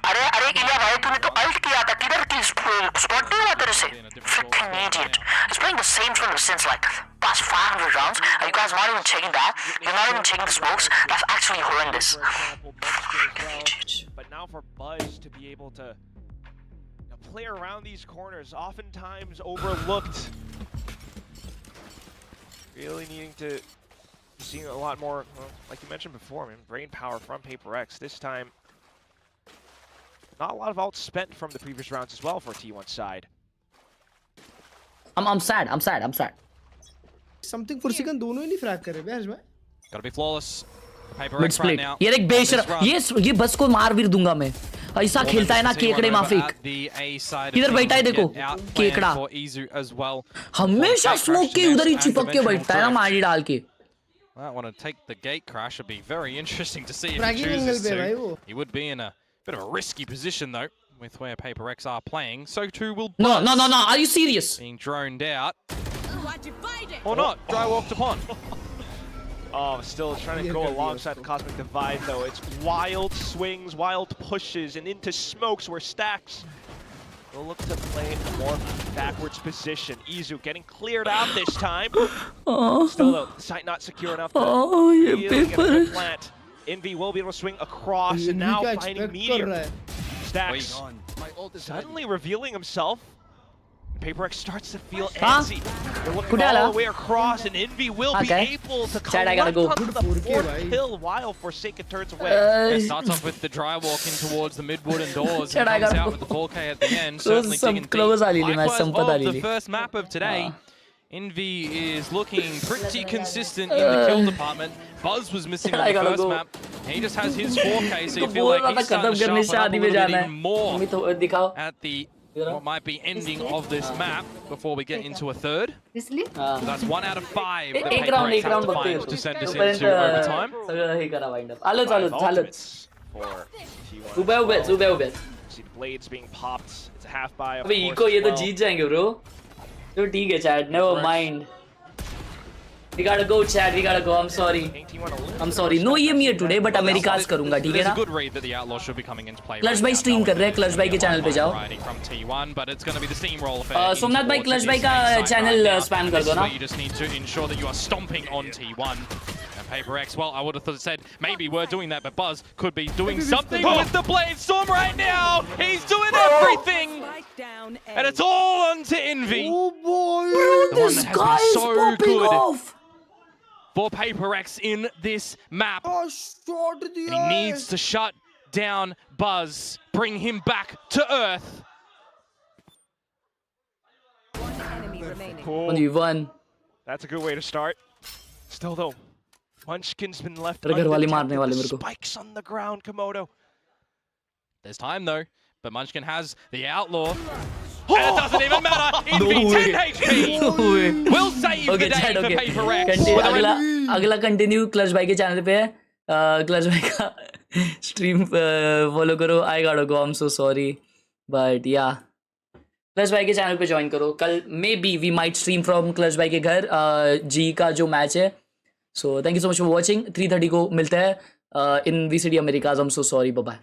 अरे अरे इलिया भाई तूने तो अल्ट किया था, किधर की स्पॉट नहीं हुआ तेरे से, freaking idiot. He's playing the same tune since like past 500 rounds and you guys not even checking that, you're not even checking the smokes. That's actually horrendous.
But now for Buzz to be able to play around these corners, oftentimes overlooked. Really needing to see a lot more, well, like you mentioned before, man, brain power from PACIFIC. This time, not a lot of ults spent from the previous rounds as well for T1's side.
I'm sad.
Something for second दोनों ही नहीं frag कर रहे बे भाई।
Gotta be flawless.
Mid
PACIFIC right
split
now.
ये एक बेशरम, ये बस को मार भी दूंगा मैं, ऐसा खेलता है ना केकड़े माफिक। इधर बैठा है देखो केकड़ा, हमेशा स्मोक के उधर ही चिपक के बैठता है ना मारी डाल के।
I want to take the gate crash. It'd be very interesting to see if he
Fragging
chooses
angle पे भाई
to.
वो।
He would be in a bit of a risky position though, with where PACIFIC are playing. So too will
No,
Buzz.
no, are you serious?
Being droned out. Or not. Dry walked upon.
Oh, still trying to go alongside the Cosmic Divide, though. It's wild swings, wild pushes, and into smokes where Stacks will look to play a more backwards position. Izu getting cleared out this time. Still, though, the site not secure enough to really get a good plant. Envy will be able to swing across, and now finding Meteor. Stacks suddenly revealing himself. PACIFIC starts to feel antsy. They're looking all the way across, and Envy will be able to collect onto the 4th kill while Forsaken turns away.
It starts off with the dry walk in towards the mid wooden doors and comes out with the 4K at the end. Certainly digging deep. Likewise of the first map of today, Envy is looking pretty consistent in the kill department. Buzz was missing on the first map. He just has his 4K, so you feel like he's starting to sharpen up a little bit even more at the what might be ending of this map before we get into a third. So that's 1 out of 5 that PACIFIC have to find to send us into overtime.
See the blades being popped. It's a half buy.
अबे eco ये तो जीत जाएंगे bro. तो ठीक है chat, never mind. We gotta go, Chad. We gotta go. I'm sorry. No EM here today, but Americas करूँगा, ठीक है ना? क्लच भाई स्ट्रीम कर रहे हैं, क्लच भाई के चैनल पे जाओ। सोमनाथ भाई क्लच भाई का चैनल स्पैम कर दो ना।
You just need to ensure that you are stomping on T1. And PACIFIC, well, I would have said maybe we're doing that, but Buzz could be doing something with the Blade Storm right now. He's doing everything, and it's all onto Envy.
Oh boy,
bro, this guy is so popping off. For PACIFIC in this map. And he needs to shut down Buzz, bring him back to earth.
Cool. Only one.
That's a good way to start. Still though, Munchkin's been left
undetected.
Spikes on the ground, Komodo.
There's time though, but Munchkin has the outlaw. And it doesn't even matter. Envy 10 HP. We'll save the day for PACIFIC.
अगला continue clutch भाई के channel पे है। Clutch भाई का stream follow करो। I got to go, I am so sorry but yeah Clutch भाई के चैनल पे ज्वाइन करो। कल maybe we might stream from Clutch भाई के घर जी का जो मैच है। So thank you so much for watching. 3:30 को मिलते हैं in VCT Americas. I am so sorry, bye bye.